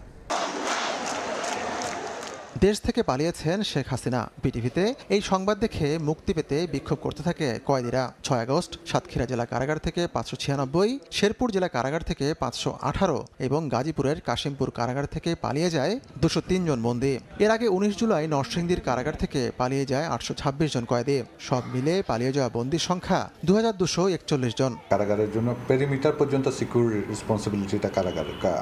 দেশ থেকে পালিয়েছেন শেখ হাসিনা। বিটিভিতে এই সংবাদ দেখে মুক্তি পেতে বিক্ষোভ করতে থাকে কয়েদিরা। 6 আগস্ট সাতক্ষীরা জেলা কারাগার থেকে 596, শেরপুর জেলা কারাগার থেকে 518 এবং গাজীপুরের কাশিমপুর কারাগার থেকে পালিয়ে যায় 203 জন বন্দী। এর আগে 19 জুলাই নরসিংদীর কারাগার থেকে পালিয়ে যায় 826 জন কয়েদি। সব মিলে পালিয়ে যাওয়া বন্দীর সংখ্যা 2241 জন। কারাগারের জন্য পেরিমিটার পর্যন্ত সিকিউর রেসপন্সিবিলিটিটা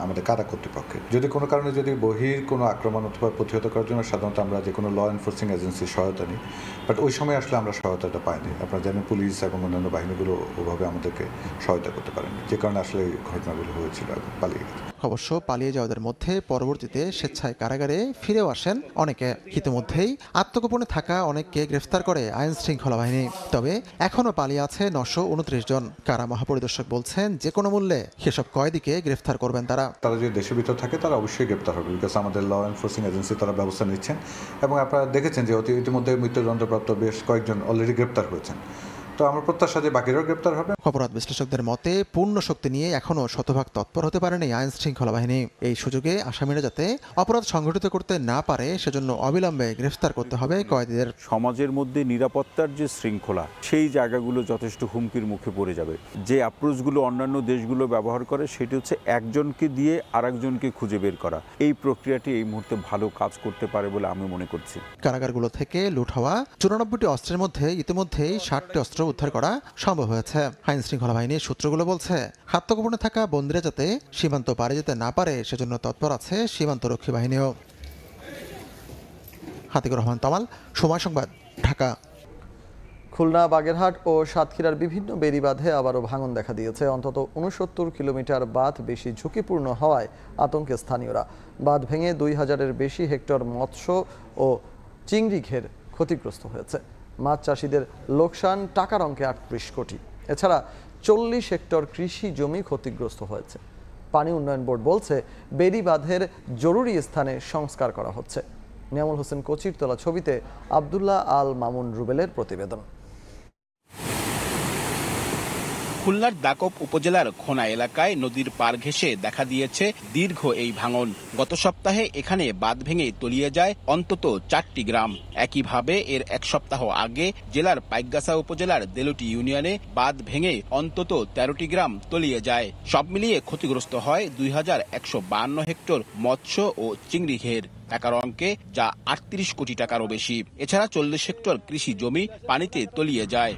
আমাদের কারা কর্তৃপক্ষের। যদি কোনো কারণে যদি বহির কোনো আক্রমণ অথবা প্রতিহত করার জন্য সাধারণত আমরা যে কোনো ল এনফোর্সিং এজেন্সির সহায়তা নিই, বাট ওই সময় আসলে আমরা সহায়তাটা পাইনি। আপনারা জানেন পুলিশ এবং অন্যান্য বাহিনীগুলো ওভাবে আমাদেরকে সহায়তা করতে পারেনি, যে কারণে আসলে ঘটনাগুলো হয়েছিল এবং পালিয়ে গেছে। অবশ্য পালিয়ে যাওয়াদের মধ্যে পরবর্তীতে স্বেচ্ছায় কারাগারে ফিরেও আসেন অনেকে। ইতিমধ্যেই আত্মগোপনে থাকা অনেককে গ্রেফতার করে আইন শৃঙ্খলা বাহিনী। তবে এখনও পালিয়ে আছে 929 জন। কারা মহাপরিদর্শক বলছেন যে কোনো মূল্যে সেসব কয়েদিকে গ্রেফতার করবেন তারা। তারা যদি দেশের ভিতর থাকে তারা অবশ্যই গ্রেপ্তার হবে, বিকজ আমাদের ল এনফোর্সিং এজেন্সি তারা ব্যবস্থা নিচ্ছেন এবং আপনারা দেখেছেন যে ইতিমধ্যে মৃত্যুদণ্ডপ্রাপ্ত বেশ কয়েকজন অলরেডি গ্রেপ্তার হয়েছেন। তো আমরা প্রত্যাশা যে বাকিরাও গ্রেপ্তার হবে। অপরাধ বিশ্লেষকদের মতে পূর্ণ শক্তি নিয়ে এখনও শতভাগ তৎপর হতে পারেনি আইন শৃঙ্খলা বাহিনী। এই সুযোগে আসামিরা যাতে অপরাধ সংগঠিত করতে না পারে সেজন্য অবিলম্বে গ্রেফতার করতে হবে কয়েদিদের। সমাজের মধ্যে নিরাপত্তার যে শৃঙ্খলা, সেই জায়গাগুলো যথেষ্ট হুমকির মুখে পড়ে যাবে। যে অ্যাপ্রোচগুলো অন্যান্য দেশগুলো ব্যবহার করে সেটি হচ্ছে একজনকে দিয়ে আরেকজনকে খুঁজে বের করা। এই প্রক্রিয়াটি এই মুহূর্তে ভালো কাজ করতে পারে বলে আমি মনে করছি। কারাগারগুলো থেকে লুট হওয়া 94টি অস্ত্রের মধ্যে ইতিমধ্যেই 60টি অস্ত্র উদ্ধার করা সম্ভব হয়েছে। আইন শৃঙ্খলা বাহিনীর সূত্রগুলো বলছে আত্মগোপনে থাকা বন্দীরা যাতে সীমান্ত পারে যেতে না পারে সেজন্য তৎপর আছে সীমান্তরক্ষী বাহিনীও। হাতিকুর রহমান তামাল, সময় সংবাদ, ঢাকা। খুলনা, বাগেরহাট ও সাতক্ষীরার বিভিন্ন বেড়িবাঁধে আবারও ভাঙন দেখা দিয়েছে। অন্তত 69 কিলোমিটার বাঁধ বেশি ঝুঁকিপূর্ণ হওয়ায় আতঙ্কে স্থানীয়রা। বাঁধ ভেঙে 2000-এর বেশি হেক্টর মৎস্য ও চিংড়ি ঘের ক্ষতিগ্রস্ত হয়েছে। মাছ চাষিদের লোকসান টাকার অঙ্কে 38 কোটি। এছাড়া 40 হেক্টর কৃষি জমি ক্ষতিগ্রস্ত হয়েছে। পানি উন্নয়ন বোর্ড বলছে বেড়িবাঁধের জরুরি স্থানে সংস্কার করা হচ্ছে। নিয়ামুল হোসেন কোচির তোলা ছবিতে আব্দুল্লাহ আল মামুন রুবেলের প্রতিবেদন। খুলনার দাকব উপজেলার খোনা এলাকায় নদীর পার ঘেঁষে দেখা দিয়েছে দীর্ঘ এই ভাঙন। গত সপ্তাহে এখানে বাঁধ ভেঙে তলিয়ে যায় অন্তত 4টি গ্রাম। একইভাবে এর এক সপ্তাহ আগে জেলার পাইকগাছা উপজেলার দেলুটি ইউনিয়নে বাঁধ ভেঙে অন্তত 13টি গ্রাম তলিয়ে যায়। সব মিলিয়ে ক্ষতিগ্রস্ত হয় 2152 হেক্টর মৎস্য ও চিংড়ি ঘের টাকার অঙ্কে, যা 38 কোটি টাকারও বেশি। এছাড়া 40 হেক্টর কৃষি জমি পানিতে তলিয়ে যায়।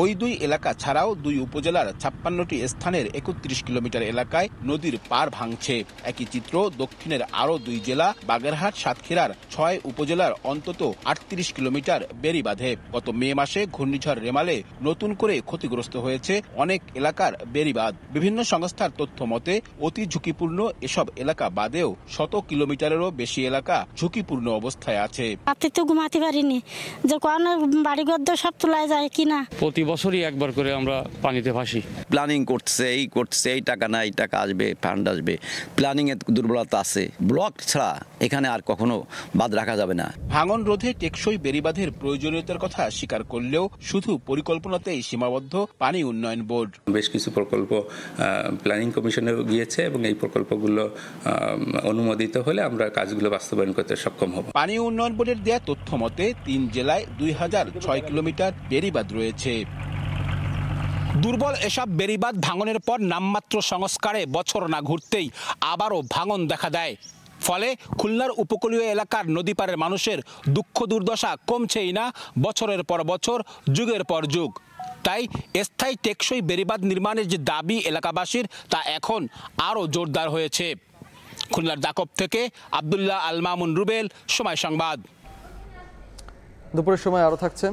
ওই দুই এলাকা ছাড়াও দুই উপজেলার 56টি স্থানের 31 কিলোমিটার এলাকায় নদীর পার ভাঙছে। একই চিত্র দক্ষিণের আরও দুই জেলা বাগেরহাট, সাতক্ষীরার 6 উপজেলার অন্তত 38 কিলোমিটার বেড়িবাঁধে। গত মে মাসে ঘূর্ণিঝড় রেমালে নতুন করে ক্ষতিগ্রস্ত হয়েছে অনেক এলাকার বেড়িবাঁধ। বিভিন্ন সংস্থার তথ্য মতে অতি ঝুঁকিপূর্ণ এসব এলাকা বাদেও 100 কিলোমিটারেরও বেশি এলাকা ঝুঁকিপূর্ণ অবস্থায় আছে। তো ঘুমাতে পারিনি যে কোন বাড়িঘর সব তোলায় যায় কিনা। বছরই একবার করে আমরা পানিতে ভাসি। প্ল্যানিং করছে, এই টাকা না এই টাকা আসবে, ফান্ড আসবে, প্ল্যানিং এর দুর্বলতা আছে। ব্লক ছাড়া এখানে আর কখনো বাঁধ রাখা যাবে না। ভাঙন রোধে টেকসই বেড়িবাঁধের প্রয়োজনীয়তার কথা স্বীকার করলেও শুধু পরিকল্পনাতেই সীমাবদ্ধ পানি উন্নয়ন বোর্ড। বেশ কিছু প্রকল্প প্ল্যানিং কমিশনে গিয়েছে এবং এই প্রকল্পগুলো অনুমোদিত হলে আমরা কাজগুলো বাস্তবায়ন করতে সক্ষম হব। পানি উন্নয়ন বোর্ডের দেয়া তথ্য মতে 3 জেলায় 2006 কিলোমিটার বেড়িবাঁধ রয়েছে। দুর্বল এসব বেড়িবাঁধ ভাঙনের পর নামমাত্র সংস্কারে বছর না ঘুরতেই আবারও ভাঙন দেখা দেয়। ফলে খুলনার উপকূলীয় এলাকার নদীপাড়ের মানুষের দুঃখ দুর্দশা কমছেই না বছরের পর বছর, যুগের পর যুগ। তাই স্থায়ী টেকসই বেড়িবাঁধ নির্মাণের যে দাবি এলাকাবাসীর, তা এখন আরও জোরদার হয়েছে। খুলনার দাকব থেকে আব্দুল্লাহ আল মামুন রুবেল, সময় সংবাদ। দুপুরের সময় আরও থাকছে।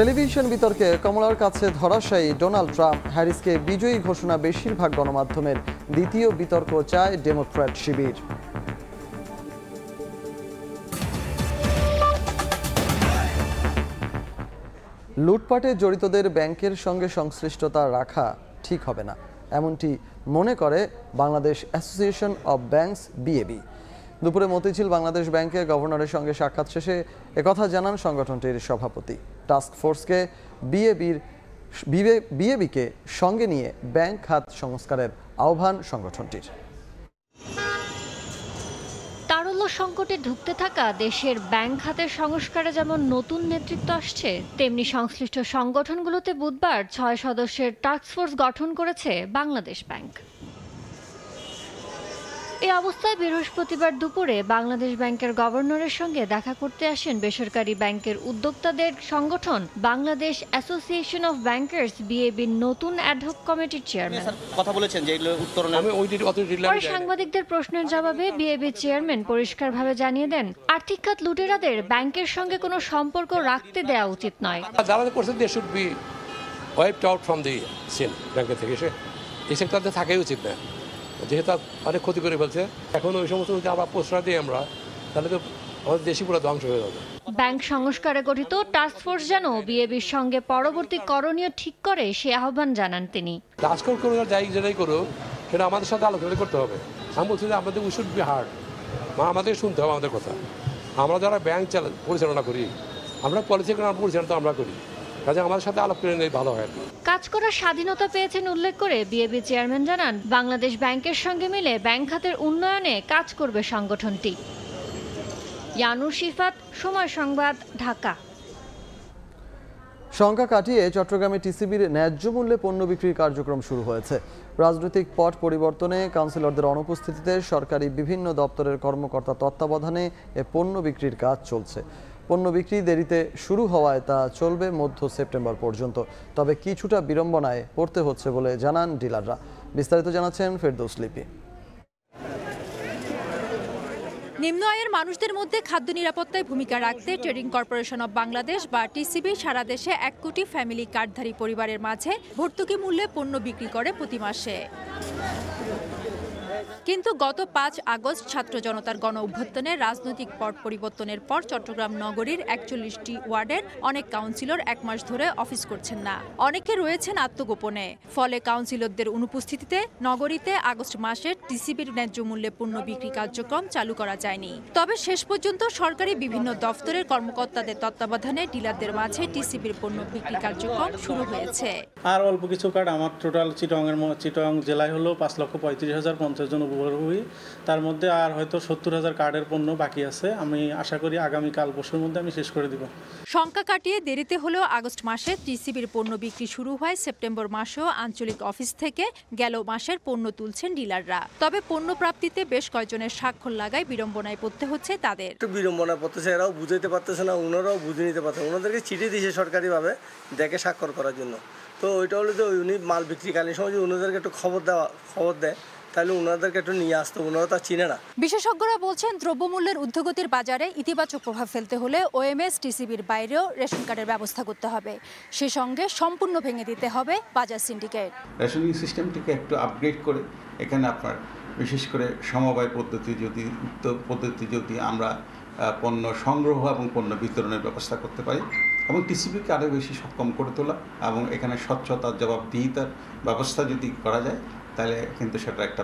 টেলিভিশন বিতর্কে কমলার কাছে ধরাশায়ী ডোনাল্ড ট্রাম্প, হ্যারিসকে বিজয়ী ঘোষণা বেশিরভাগ গণমাধ্যমের। দ্বিতীয় বিতর্ক চায় ডেমোক্র্যাট শিবির। লুটপাটে জড়িতদের ব্যাংকের সঙ্গে সংশ্লিষ্টতা রাখা ঠিক হবে না, এমনটি মনে করে বাংলাদেশ অ্যাসোসিয়েশন অব ব্যাংকস বিএবি। দুপুরে মতিঝিল বাংলাদেশ ব্যাংকে গভর্নরের সঙ্গে সাক্ষাৎ শেষে একথা জানান সংগঠনটির সভাপতি। টাস্ক ফোর্সকে বিএবিকে সঙ্গে নিয়ে ব্যাংক খাত সংস্কারের আহ্বান সংগঠনটির। তারল্য সংকটে ধুঁকতে থাকা দেশের ব্যাংক খাতের সংস্কারে যেমন নতুন নেতৃত্ব আসছে, তেমনি সংশ্লিষ্ট সংগঠনগুলোতে বুধবার 6 সদস্যের টাস্কফোর্স গঠন করেছে বাংলাদেশ ব্যাংক। এই অবস্থায় বৃহস্পতিবার দুপুরে বাংলাদেশ ব্যাংকের গভর্নরের সঙ্গে দেখা করতে আসেন বেসরকারি ব্যাংকের উদ্যোক্তাদের সংগঠন বাংলাদেশ অ্যাসোসিয়েশন অব ব্যাংকার্স বিএবির নতুন অ্যাডহক কমিটির চেয়ারম্যান। কথা বলেছেন যে এগুলো উত্তরণ পরে সাংবাদিকদের প্রশ্নের জবাবে বিএবির চেয়ারম্যান পরিষ্কারভাবে জানিয়ে দেন, আর্থিক খাত লুটেরাদের ব্যাংকের সঙ্গে কোনো সম্পর্ক রাখতে দেওয়া উচিত নয়। যারা করছে they should be wiped out from the scene, bank থেকে এই সেক্টরতে থাকাই উচিত না, যেহেতু অনেক ক্ষতি করে ফেলছে। এখন ওই সমস্ত যদি আবার প্রশ্রয় দিই আমরা, তাহলে তো আমাদের দেশই পুরো ধ্বংস হয়ে যাবে। ব্যাংক সংস্কারে গঠিত টাস্কফোর্স যেন বিএবির সঙ্গে পরবর্তী করণীয় ঠিক করে সে আহ্বান জানান তিনি। টাস্কফোর্স করুক আর যেটাই করুক, সেটা আমাদের সাথে আলোচনা করতে হবে। আমি বলছি যে আমাদের উই শুড বি হার্ড, আমাদের শুনতে হবে আমাদের কথা। আমরা যারা ব্যাংক পরিচালনা করি, আমরা পলিসি পরিচালনা তো আমরা করি, কাজে আমাদের সাথে আলাপ করে নিয়ে ভালো হয়। কাজ করার স্বাধীনতা পেয়েছেন উল্লেখ করে বিএবি চেয়ারম্যান জানান, বাংলাদেশ ব্যাংকের সঙ্গে মিলে ব্যাংক খাতের উন্নয়নে কাজ করবে সংগঠনটি। ইয়ানুর শিফাত, সময় সংবাদ, ঢাকা। শঙ্কা কাটিয়ে চট্টগ্রামে টিসিবির ন্যায্য মূল্যে পণ্য বিক্রির কার্যক্রম শুরু হয়েছে। রাজনৈতিক পট পরিবর্তনে কাউন্সিলরদের অনুপস্থিতিতে সরকারি বিভিন্ন দপ্তরের কর্মকর্তা তত্ত্বাবধানে এ পণ্য বিক্রির কাজ চলছে। পণ্য বিক্রি দেরিতে শুরু হওয়ায় তা চলবে মধ্য সেপ্টেম্বর পর্যন্ত। তবে কিছুটা বিড়ম্বনায় পড়তে হচ্ছে বলে জানান ডিলাররা। বিস্তারিত জানাচ্ছেন ফেরদৌস লিপি। নিম্ন আয়ের মানুষদের মধ্যে খাদ্য নিরাপত্তায় ভূমিকা রাখতে ট্রেডিং কর্পোরেশন অব বাংলাদেশ বা টিসিবি সারা দেশে 1 কোটি ফ্যামিলি কার্ডধারী পরিবারের মাঝে ভর্তুকি মূল্যে পণ্য বিক্রি করে প্রতি মাসে। কিন্তু গত 5 আগস্ট ছাত্র জনতার গণ অভ্যুত্থানে রাজনৈতিক পট পরিবর্তনের পর চট্টগ্রাম নগরীর 41টি ওয়ার্ডের অনেক কাউন্সিলর 1 মাস ধরে অফিস করছেন না। অনেকে রয়েছেন আত্মগোপনে। ফলে কাউন্সিলরদের অনুপস্থিতিতে নগরীতে আগস্ট মাসে টিসিবির ন্যায্য মূল্যে পণ্য বিক্রি কার্যক্রম চালু করা যায়নি। তবে শেষ পর্যন্ত সরকারি বিভিন্ন দফতরের কর্মকর্তাদের তত্ত্বাবধানে ডিলারদের মাঝে টিসিবির পণ্য বিক্রি কার্যক্রম শুরু হয়েছে। আর অল্প কিছু কার্ড আমার টোটাল চিটং জেলায় হলো 5,35,050 জন উপভোগী, তার মধ্যে আর হয়তো 70,000 কার্ডের পণ্য বাকি আছে। আমি আশা করি আগামীকাল পরশুর মধ্যে আমি শেষ করে দিব। শঙ্কা কাটিয়ে দেরিতে হলেও আগস্ট মাসে টিসিবির পণ্য বিক্রি শুরু হয়। সেপ্টেম্বর মাসেও আঞ্চলিক অফিস থেকে গেল মাসের পণ্য তুলছেন ডিলাররা। তবে পণ্য প্রাপ্তিতে বেশ কয়েকজনের স্বাক্ষর লাগায় বিড়ম্বনায় পড়তে হচ্ছে তাদের। একটু বিড়ম্বনায় পড়তেছে, এরাও বুঝাইতে পারতেছে না, ওনারাও বুঝে নিতে পারছে। ওনাদেরকে চিঠি দিয়েছে সরকারিভাবে দেখে স্বাক্ষর করার জন্য। তো ওইটা হলো যে উনি মাল বিক্রিকালীন সময় যে ওনাদেরকে একটু খবর দেয়, তাহলে ওনাদেরকে একটু নিয়ে আসতে, ওনারা তা চিনে না। বিশেষজ্ঞরা বলছেন দ্রব্যমূল্যের ঊর্ধ্বগতির বাজারে ইতিবাচক প্রভাব ফেলতে হলে ওএমএস টিসিবির বাইরেও রেশন কার্ডের ব্যবস্থা করতে হবে। সে সঙ্গে সম্পূর্ণ ভেঙে দিতে হবে বাজার সিন্ডিকেট। রেশনিং সিস্টেমটিকে একটু আপগ্রেড করে এখানে আপনার বিশেষ করে সমবায় পদ্ধতি যদি আমরা পণ্য সংগ্রহ এবং পণ্য বিতরণের ব্যবস্থা করতে পারি এবং টিসিবিকে আরও বেশি সক্ষম করে তোলা এবং এখানে স্বচ্ছতার জবাবদিহিতার ব্যবস্থা যদি করা যায়, তাহলে কিন্তু সেটা একটা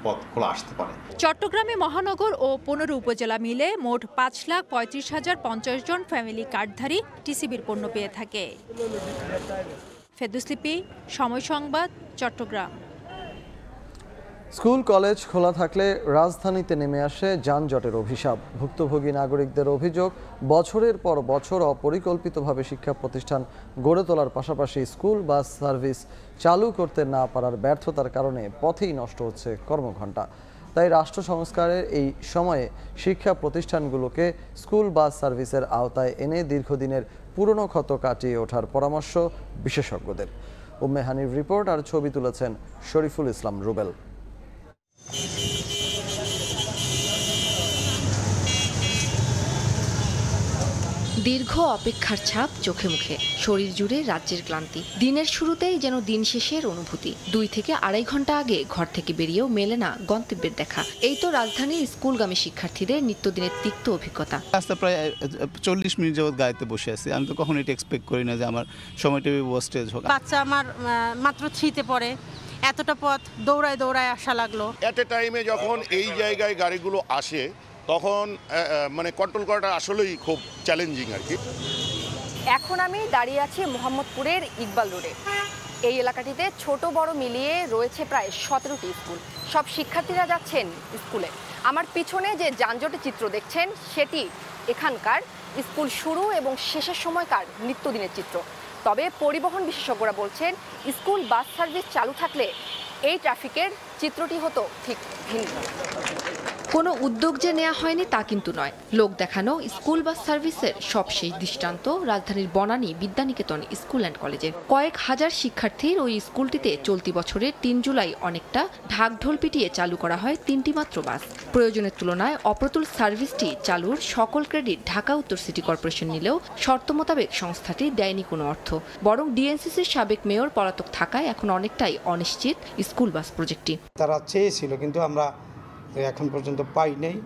পথ খোলা আসতে পারে। চট্টগ্রামে মহানগর ও 15 উপজেলা মিলে মোট 5,35,050 জন ফ্যামিলি কার্ডধারী টিসিবির পণ্য পেয়ে থাকে। ফেরদৌস লিপি, সময় সংবাদ, চট্টগ্রাম। স্কুল কলেজ খোলা থাকলে রাজধানীতে নেমে আসে যানজটের অভিশাপ। ভুক্তভোগী নাগরিকদের অভিযোগ, বছরের পর বছর অপরিকল্পিতভাবে শিক্ষা প্রতিষ্ঠান গড়ে তোলার পাশাপাশি স্কুল বাস সার্ভিস চালু করতে না পারার ব্যর্থতার কারণে পথেই নষ্ট হচ্ছে কর্মঘণ্টা। তাই রাষ্ট্র সংস্কারের এই সময়ে শিক্ষা প্রতিষ্ঠানগুলোকে স্কুল বাস সার্ভিসের আওতায় এনে দীর্ঘদিনের পুরনো ক্ষত কাটিয়ে ওঠার পরামর্শ বিশেষজ্ঞদের। উম্মে হানির রিপোর্ট আর ছবি তুলেছেন শরীফুল ইসলাম রুবেল। দীর্ঘ অপেক্ষার ছাপ চোখে মুখে, শরীর জুড়ে রাজ্যের ক্লান্তি। দিনের শুরুতেই যেন দিন শেষের অনুভূতি। 2 থেকে আড়াই ঘন্টা আগে ঘর থেকে বেরিয়েও মেলে না গন্তব্যের দেখা। এই তো রাজধানীর স্কুলগামী শিক্ষার্থীদের নিত্যদিনের তিক্ত অভিজ্ঞতা। রাস্তা প্রায় 40 মিনিট যাবত গাড়িতে বসে আছি। আমি তো কখনো এটা এক্সপেক্ট করি না যে আমার সময়টা ওয়েস্টেজ হোক। বাচ্চা আমার মাত্র 3তে পড়ে, এতটা পথ দৌড়ায় আসা লাগলো। এট এ টাইমে যখন এই জায়গায় গাড়িগুলো আসে তখন মানে কন্ট্রোল করাটা আসলেই খুব চ্যালেঞ্জিং আর কি। এখন আমি দাঁড়িয়ে আছি মোহাম্মদপুরের ইকবাল রোডে। এই এলাকাটিতে ছোট বড় মিলিয়ে রয়েছে প্রায় 17টি স্কুল। সব শিক্ষার্থীরা যাচ্ছেন স্কুলে। আমার পিছনে যে যানজটের চিত্র দেখছেন সেটি এখানকার স্কুল শুরু এবং শেষের সময়কার নিত্যদিনের চিত্র। তবে পরিবহন বিশেষজ্ঞরা বলছেন স্কুল বাস সার্ভিস চালু থাকলে এই ট্রাফিকের চিত্রটি হতো ঠিক ভিন্ন। কোনো উদ্যোগ যে নেওয়া হয়নি তা কিন্তু নয়। লোক দেখানো স্কুল বাস সার্ভিসের সবশেষ দৃষ্টান্ত রাজধানীর বনানী বিদ্যানিকেতন স্কুল অ্যান্ড কলেজের। কয়েক হাজার শিক্ষার্থীর ওই স্কুলটিতে চলতি বছরের ৩ জুলাই অনেকটা ঢাকঢোল পিটিয়ে চালু করা হয় ৩টি মাত্র বাস। প্রয়োজনের তুলনায় অপ্রতুল সার্ভিসটি চালুর সকল ক্রেডিট ঢাকা উত্তর সিটি কর্পোরেশন নিলেও শর্ত মোতাবেক সংস্থাটি দেয়নি কোনো অর্থ। বরং ডিএনসিসির সাবেক মেয়র পলাতক থাকায় এখন অনেকটাই অনিশ্চিত স্কুল বাস প্রজেক্টটি। তারা চেয়েছিল কিন্তু আমরা এখন পর্যন্ত পাই নাই,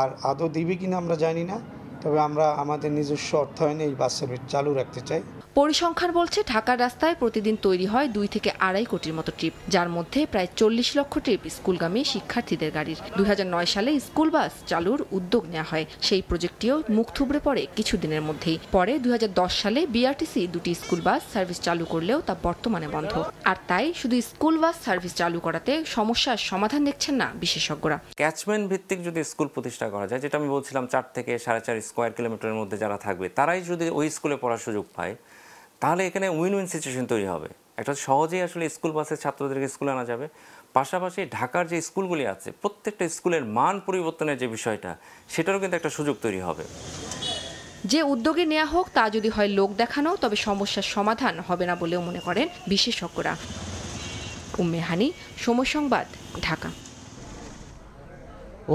আর আদৌ দিবে কিনা আমরা জানি না। তবে আমরা আমাদের নিজস্ব অর্থায়নে এই বাস সার্ভিস চালু রাখতে চাই। পরিসংখ্যান বলছে ঢাকার রাস্তায় প্রতিদিন তৈরি হয় 2 থেকে 2.5 কোটির মতো ট্রিপ, যার মধ্যে প্রায় 40 লক্ষ ট্রিপ স্কুলগামী শিক্ষার্থীদের গাড়ির। 2009 সালে স্কুল বাস চালুর উদ্যোগ নেওয়া হয়। সেই প্রজেক্টটিও মুখ থুবড়ে পড়ে কিছুদিনের মধ্যেই। পরে 2010 সালে বিআরটিসি 2টি স্কুল বাস সার্ভিস চালু করলেও তা বর্তমানে বন্ধ। আর তাই শুধু স্কুল বাস সার্ভিস চালু করাতে সমস্যার সমাধান দেখছেন না বিশেষজ্ঞরা। ক্যাচমেন্ট ভিত্তিক যদি স্কুল প্রতিষ্ঠা করা যায়, যেটা আমি বলছিলাম 4 থেকে 4.5 স্কয়ার কিলোমিটারের মধ্যে যারা থাকবে তারাই যদি ওই স্কুলে পড়ার সুযোগ পায়, তাহলে এখানে উইন উইন সিচুয়েশন তৈরি হবে। একটা সহজেই আসলে স্কুল বাসের ছাত্রদেরকে স্কুলে আনা যাবে। পাশাপাশি ঢাকার যে স্কুলগুলি আছে প্রত্যেকটা স্কুলের মান পরিবর্তনের যে বিষয়টা, সেটারও কিন্তু একটা সুযোগ তৈরি হবে। যে উদ্যোগে নেওয়া হোক তা যদি হয় লোক দেখানো, তবে সমস্যার সমাধান হবে না বলেও মনে করেন বিশেষজ্ঞরা। উম্মে হানি, সময় সংবাদ, ঢাকা।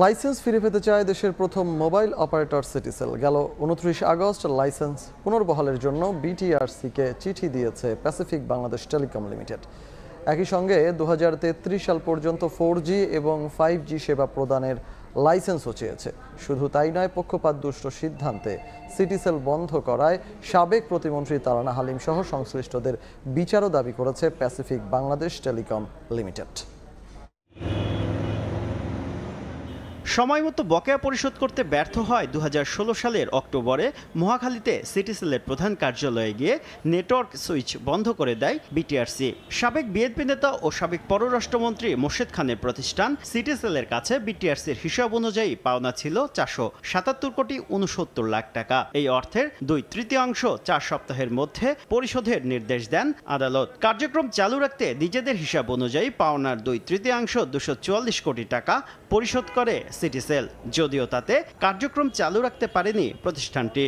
লাইসেন্স ফিরে পেতে চায় দেশের প্রথম মোবাইল অপারেটর সিটিসেল। গেল 29 আগস্ট লাইসেন্স পুনর্বহালের জন্য বিটিআরসিকে চিঠি দিয়েছে প্যাসিফিক বাংলাদেশ টেলিকম লিমিটেড। একই সঙ্গে 2033 সাল পর্যন্ত 4G এবং 5G সেবা প্রদানের লাইসেন্সও চেয়েছে। শুধু তাই নয়, পক্ষপাতদুষ্ট সিদ্ধান্তে সিটিসেল বন্ধ করায় সাবেক প্রতিমন্ত্রী তারানা হালিম সহ সংশ্লিষ্টদের বিচারও দাবি করেছে প্যাসিফিক বাংলাদেশ টেলিকম লিমিটেড। সময়মতো বকেয়া পরিশোধ করতে ব্যর্থ হয় 2016 সালের অক্টোবরে মহাখালীতে সিটিসেলের প্রধান কার্যালয়ে গিয়ে নেটওয়ার্ক সুইচ বন্ধ করে দেয় বিটিআরসি। সাবেক বিএনপি নেতা ও সাবেক পররাষ্ট্রমন্ত্রী মোর্শেদ খানের প্রতিষ্ঠান সিটিসেলের কাছে বিটিআরসির হিসাব অনুযায়ী পাওনা ছিল 477 কোটি 69 লাখ টাকা। এই অর্থের 2/3 4 সপ্তাহের মধ্যে পরিশোধের নির্দেশ দেন আদালত। কার্যক্রম চালু রাখতে নিজেদের হিসাব অনুযায়ী পাওনার 2/3 244 কোটি টাকা পরিশোধ করে সিটিসেল, যদিও তাতে কার্যক্রম চালু রাখতে পারেনি প্রতিষ্ঠানটি।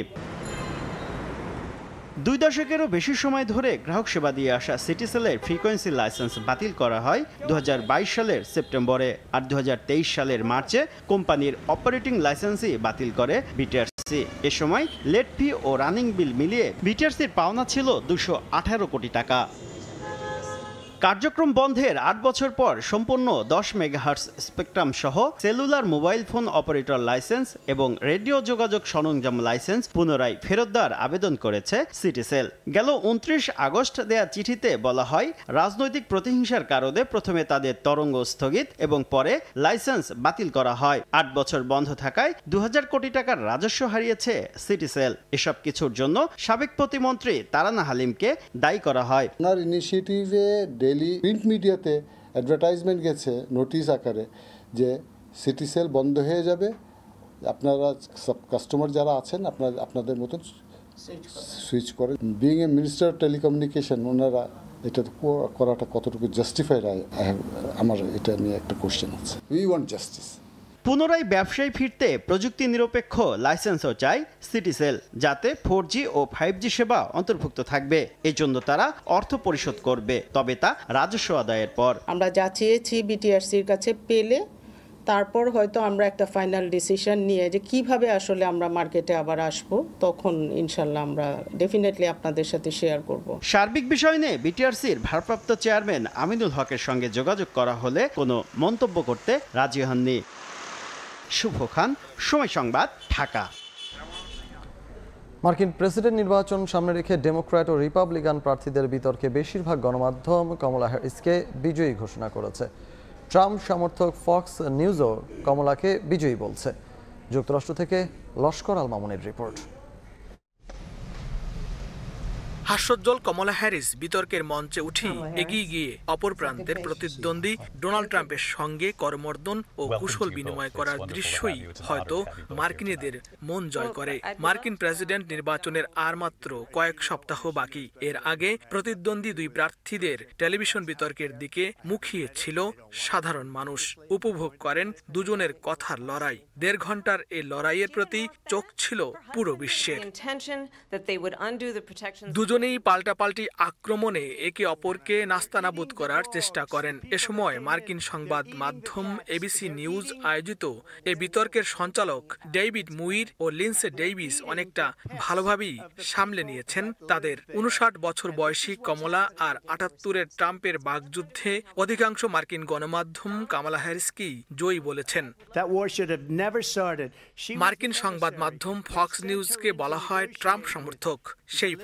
2 দশকেরও বেশি সময় ধরে গ্রাহক সেবা দিয়ে আসা সিটিসেলের ফ্রিকোয়েন্সি লাইসেন্স বাতিল করা হয় 2022 সালের সেপ্টেম্বরে। আর 2023 সালের মার্চে কোম্পানির অপারেটিং লাইসেন্সই বাতিল করে বিটিআরসি। এ সময় লেট ফি ও রানিং বিল মিলিয়ে বিটিআরসির পাওনা ছিল 218 কোটি টাকা। কার্যক্রম বন্ধের 8 বছর পর সম্পূর্ণ 10 মেগাহার্টজ স্পেকট্রাম সহ cellular mobile phone operator licence এবং রেডিও যোগাযোগ সরঞ্জাম লাইসেন্স পুনরায় ফেরত দেওয়ার আবেদন করেছে সিটিসেল। গেল 29 আগস্ট দেয়া চিঠিতে বলা হয়, রাজনৈতিক প্রতিহিংসার কারণে প্রথমে তাদের তরঙ্গ স্থগিত এবং পরে লাইসেন্স বাতিল করা হয়। 8 বছর বন্ধ থাকায় 2000 কোটি টাকার রাজস্ব হারিয়েছে সিটিসেল। এসব কিছুর জন্য সাবেক প্রতিমন্ত্রী তারানা হালিমকে দায়ী করা হয়। ওনার ইনিশিয়েটিভে ডেইলি প্রিন্ট মিডিয়াতে অ্যাডভার্টাইজমেন্ট গেছে নোটিশ আকারে যে সিটিসেল বন্ধ হয়ে যাবে, আপনারা সব কাস্টমার যারা আছেন আপনাদের মতন সুইচ করেন। Being a minister of telecommunication, ওনারা এটা করাটা কতটুকু জাস্টিফাইড হয়, আমার এটা নিয়ে একটা কোশ্চেন আছে। We want justice. পুনরায় ব্যবসায় ফিরতে প্রযুক্তি নিরপেক্ষ লাইসেন্সও চায় সিটিসেল, যাতে 4G ও 5G সেবা অন্তর্ভুক্ত থাকবে। এজন্য তারা অর্থ পরিশোধ করবে, তবে তা রাজস্ব আদায়ের পর। আমরা যা চেয়েছি বিটিআরসির কাছে পেলে তারপর হয়তো আমরা একটা ফাইনাল ডিসিশন নিয়ে যে কিভাবে আসলে আমরা মার্কেটে আবার আসবো, তখন ইনশাল্লাহ আমরা ডেফিনেটলি আপনাদের সাথে শেয়ার করব। সার্বিক বিষয় নিয়ে বিটিআরসির ভারপ্রাপ্ত চেয়ারম্যান আমিনুল হকের সঙ্গে যোগাযোগ করা হলে কোনো মন্তব্য করতে রাজি হননি। শুভ খান, সময় সংবাদ, ঢাকা। মার্কিন প্রেসিডেন্ট নির্বাচন সামনে রেখে ডেমোক্র্যাট ও রিপাবলিকান প্রার্থীদের বিতর্কে বেশিরভাগ গণমাধ্যম কমলা হ্যারিসকে বিজয়ী ঘোষণা করেছে। ট্রাম্প সমর্থক ফক্স নিউজও কমলাকে বিজয়ী বলছে। যুক্তরাষ্ট্র থেকে লস্কর আল মামুনের রিপোর্ট। হাস্যোজ্জ্বল কমলা হ্যারিস বিতর্কের মঞ্চে উঠেই এগিয়ে গিয়ে অপর প্রান্তের প্রতিদ্বন্দ্বী ডোনাল্ড ট্রাম্পের সঙ্গে করমর্দন ও কুশল বিনিময় করার দৃশ্যই হয়তো মার্কিনীদের মন জয় করে। মার্কিন প্রেসিডেন্ট নির্বাচনের আর মাত্র কয়েক সপ্তাহ বাকি। এর আগে প্রতিদ্বন্দ্বী দুই প্রার্থীদের টেলিভিশন বিতর্কের দিকে মুখিয়ে ছিল সাধারণ মানুষ। উপভোগ করেন দুজনের কথার লড়াই। 1.5 ঘন্টার এই লড়াইয়ের প্রতি চোখ ছিল পুরো বিশ্বের। দুজনেই পাল্টাপাল্টি আক্রমণে একে অপরকে নাস্তানাবুদ করার চেষ্টা করেন। এ সময় মার্কিন সংবাদ মাধ্যম এবিসি নিউজ আয়োজিত এ বিতর্কের সঞ্চালক ডেভিড মুইর ও লিন্ডসে ডেভিস অনেকটা ভালোভাবেই সামলে নিয়েছেন তাদের। 59 বছর বয়সী কমলা আর 78-এর ট্রাম্পের বাগযুদ্ধে অধিকাংশ মার্কিন গণমাধ্যম কামালা হ্যারিসকেই জয়ী বলেছেন। মার্কিন সংবাদ মাধ্যম ফক্স নিউজকে বলা হয় ট্রাম্প সমর্থক। সেই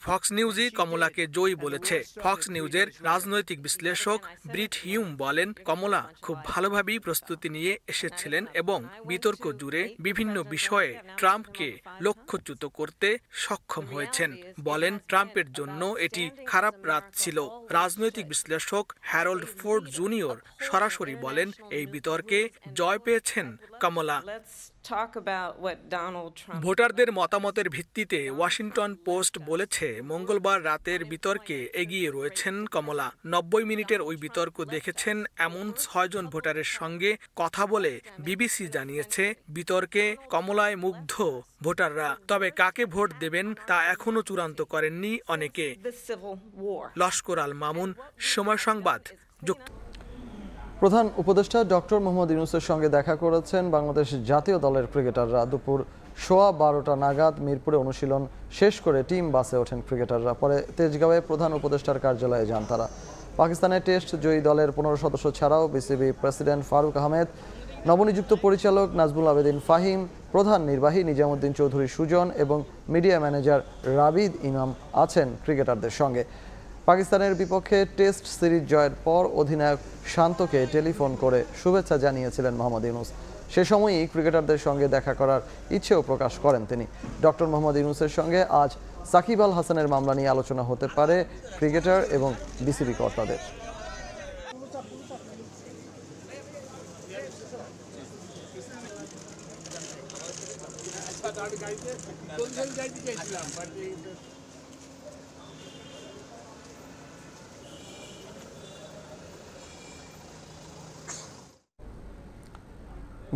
ফক্স নিউজই কমলাকে জয়ী বলেছে। ফক্স নিউজের রাজনৈতিক বিশ্লেষক ব্রিট হিউম বলেন, কমলা খুব ভালোভাবেই প্রস্তুতি নিয়ে এসেছিলেন এবং বিতর্ক জুড়ে বিভিন্ন বিষয়ে ট্রাম্পকে লক্ষ্যচ্যুত করতে সক্ষম হয়েছেন। বলেন, ট্রাম্পের জন্য এটি খারাপ রাত ছিল। রাজনৈতিক বিশ্লেষক হ্যারল্ড ফোর্ড জুনিয়র সরাসরি বলেন, এই বিতর্কে জয় পেয়েছেন কমলা। ভোটারদের মতামতের ভিত্তিতে ওয়াশিংটন পোস্ট বলেছে, মঙ্গলবার রাতের বিতর্কে এগিয়ে রয়েছেন কমলা। 90 মিনিটের ওই বিতর্ক দেখেছেন এমন 6 জন ভোটারের সঙ্গে কথা বলে বিবিসি জানিয়েছে, বিতর্কে কমলায় মুগ্ধ ভোটাররা। তবে কাকে ভোট দেবেন তা এখনো চূড়ান্ত করেননি অনেকে। লস্কর আল মামুন, সময় সংবাদ, যুক্ত। প্রধান উপদেষ্টা ডক্টর মোহাম্মদ ইউনূসের সঙ্গে দেখা করেছেন বাংলাদেশ জাতীয় দলের ক্রিকেটাররা। দুপুর 12:15 নাগাদ মিরপুরে অনুশীলন শেষ করে টিম বাসে ওঠেন ক্রিকেটাররা। পরে তেজগাঁওয়ে প্রধান উপদেষ্টার কার্যালয়ে যান তারা। পাকিস্তানের টেস্ট জয়ী দলের 15 সদস্য ছাড়াও বিসিবি প্রেসিডেন্ট ফারুক আহমেদ, নবনিযুক্ত পরিচালক নাজমুল আবেদিন ফাহিম, প্রধান নির্বাহী নিজামুদ্দিন চৌধুরী সুজন এবং মিডিয়া ম্যানেজার রাবিদ ইমাম আছেন ক্রিকেটারদের সঙ্গে। পাকিস্তানের বিপক্ষে টেস্ট সিরিজ জয়ের পর অধিনায়ক শান্তকে টেলিফোন করে শুভেচ্ছা জানিয়েছিলেন মোহাম্মদ ইউনূস। সে সময়ই ক্রিকেটারদের সঙ্গে দেখা করার ইচ্ছেও প্রকাশ করেন তিনি। ডক্টর মোহাম্মদ ইউনূসের সঙ্গে আজ সাকিব আল হাসানের মামলা নিয়ে আলোচনা হতে পারে ক্রিকেটার এবং বিসিবি কর্তাদের।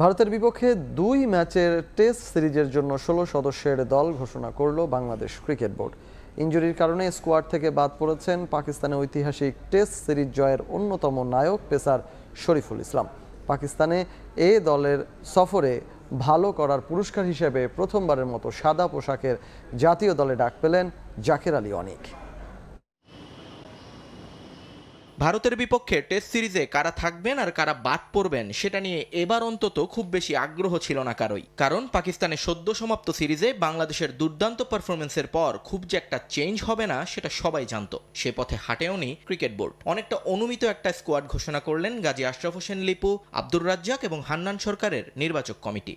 ভারতের বিপক্ষে 2 ম্যাচের টেস্ট সিরিজের জন্য 16 সদস্যের দল ঘোষণা করল বাংলাদেশ ক্রিকেট বোর্ড। ইনজুরির কারণে স্কোয়াড থেকে বাদ পড়েছেন পাকিস্তানের ঐতিহাসিক টেস্ট সিরিজ জয়ের অন্যতম নায়ক পেসার শরীফুল ইসলাম। পাকিস্তানে এ দলের সফরে ভালো করার পুরস্কার হিসেবে প্রথমবারের মতো সাদা পোশাকের জাতীয় দলে ডাক পেলেন জাকের আলী অনিক। ভারতের বিপক্ষে টেস্ট সিরিজে কারা থাকবেন আর কারা বাদ পড়বেন সেটা নিয়ে এবার অন্তত খুব বেশি আগ্রহ ছিল না কারোই। কারণ পাকিস্তানের সদ্য সমাপ্ত সিরিজে বাংলাদেশের দুর্দান্ত পারফরমেন্সের পর খুব যে একটা চেঞ্জ হবে না সেটা সবাই জানতো। সে পথে হাঁটেওনি ক্রিকেট বোর্ড। অনেকটা অনুমিত একটা স্কোয়াড ঘোষণা করলেন গাজী আশরাফ হোসেন লিপু, আব্দুর রাজ্জাক এবং হান্নান সরকারের নির্বাচক কমিটি।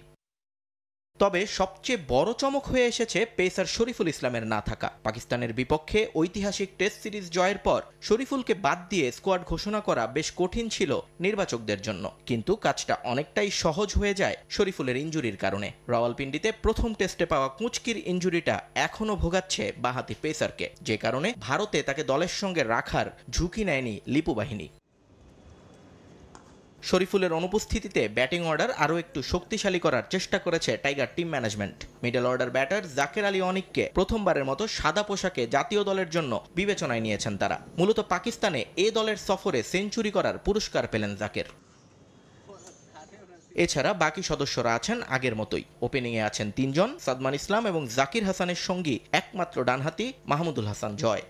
তবে সবচেয়ে বড় চমক হয়ে এসেছে পেসার শরীফুল ইসলামের না থাকা। পাকিস্তানের বিপক্ষে ঐতিহাসিক টেস্ট সিরিজ জয়ের পর শরীফুলকে বাদ দিয়ে স্কোয়াড ঘোষণা করা বেশ কঠিন ছিল নির্বাচকদের জন্য, কিন্তু কাজটা অনেকটাই সহজ হয়ে যায় শরীফুলের ইনজুরির কারণে। রাওয়ালপিন্ডিতে প্রথম টেস্টে পাওয়া কুঁচকির ইনজুরিটা এখনো ভোগাচ্ছে বাঁহাতি পেসারকে, যে কারণে ভারতে তাকে দলের সঙ্গে রাখার ঝুঁকি নেয়নি লিপু বাহিনী। শরীফুলের অনুপস্থিতিতে ব্যাটিং অর্ডার আরও একটু শক্তিশালী করার চেষ্টা করেছে tiger team management. Middle order batter Jaker Ali অনিককে প্রথমবারের মতো সাদা পোশাকে জাতীয় দলের জন্য বিবেচনায় নিয়েছেন তারা। মূলত পাকিস্তানে এ দলের সফরে সেঞ্চুরি করার পুরস্কার পেলেন জাকের। এছাড়া বাকি সদস্যরা আছেন আগের মতোই। ওপেনিংয়ে আছেন 3 জন, সাদমান ইসলাম এবং জাকির হাসানের সঙ্গী একমাত্র ডানহাতি মাহমুদুল হাসান জয়।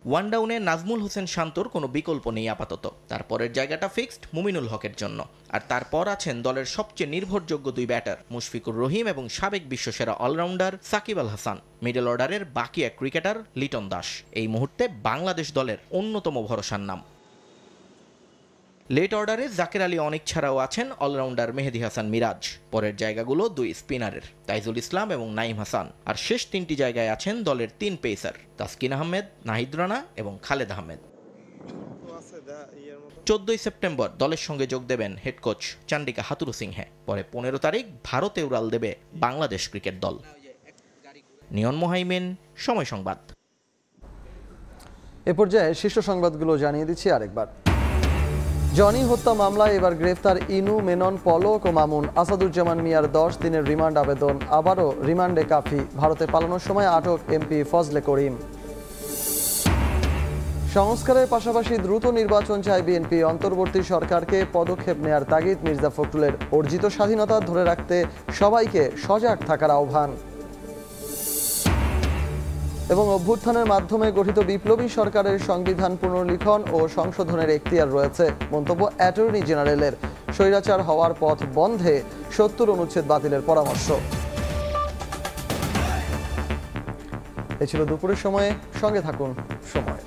ওয়ান ডাউনে নাজমুল হোসেন শান্তর কোনো বিকল্প নেই আপাতত। তারপরের জায়গাটা ফিক্সড মুমিনুল হকের জন্য। আর তারপর আছেন দলের সবচেয়ে নির্ভরযোগ্য 2 ব্যাটার মুশফিকুর রহিম এবং সাবেক বিশ্বসেরা অলরাউন্ডার সাকিব আল হাসান। মিডল অর্ডারের বাকি এক ক্রিকেটার লিটন দাস এই মুহূর্তে বাংলাদেশ দলের অন্যতম ভরসার নাম। লেট অর্ডারে জাকের আলী অনেক ছাড়াও আছেন অলরাউন্ডার মেহেদী হাসান মিরাজ। পরের জায়গাগুলো 2 স্পিনারের, তাইজুল ইসলাম এবং নাইম হাসান। আর শেষ 3টি জায়গায় আছেন দলের 3 পেসার, তাসকিন আহমেদ, নাহিদ রানা এবং খালেদ আহমেদ। 14 সেপ্টেম্বর দলের সঙ্গে যোগ দেবেন হেড কোচ চান্ডিকা হাতুরু সিংহে। পরে 15 তারিখ ভারতে উড়াল দেবে বাংলাদেশ ক্রিকেট দল। নিয়ন মোহাইমিন, সময় সংবাদ। এ পর্যায়ে শীর্ষ সংবাদগুলো জানিয়ে দিচ্ছি আরেকবার। জনি হত্যা মামলায় এবার গ্রেফতার ইনু, মেনন, পলক ও মামুন। আসাদুজ্জামান মিয়ার 10 দিনের রিমান্ড আবেদন আবারও রিমান্ডে কাফি। ভারতে পালানোর সময় আটক এমপি ফজলে করিম। সংস্কারের পাশাপাশি দ্রুত নির্বাচন চায় বিএনপি। অন্তর্বর্তী সরকারকে পদক্ষেপ নেয়ার তাগিদ মির্জা ফখরুলের। অর্জিত স্বাধীনতা ধরে রাখতে সবাইকে সজাগ থাকার আহ্বান। এবং অভ্যুত্থানের মাধ্যমে গঠিত বিপ্লবী সরকারের সংবিধান পুনর্লিখন ও সংশোধনের এখতিয়ার রয়েছে, মন্তব্য অ্যাটর্নি জেনারেলের। স্বৈরাচার হওয়ার পথ বন্ধে 70 অনুচ্ছেদ বাতিলের পরামর্শ। এ ছিল দুপুরের সময়ে, সঙ্গে থাকুন সময়।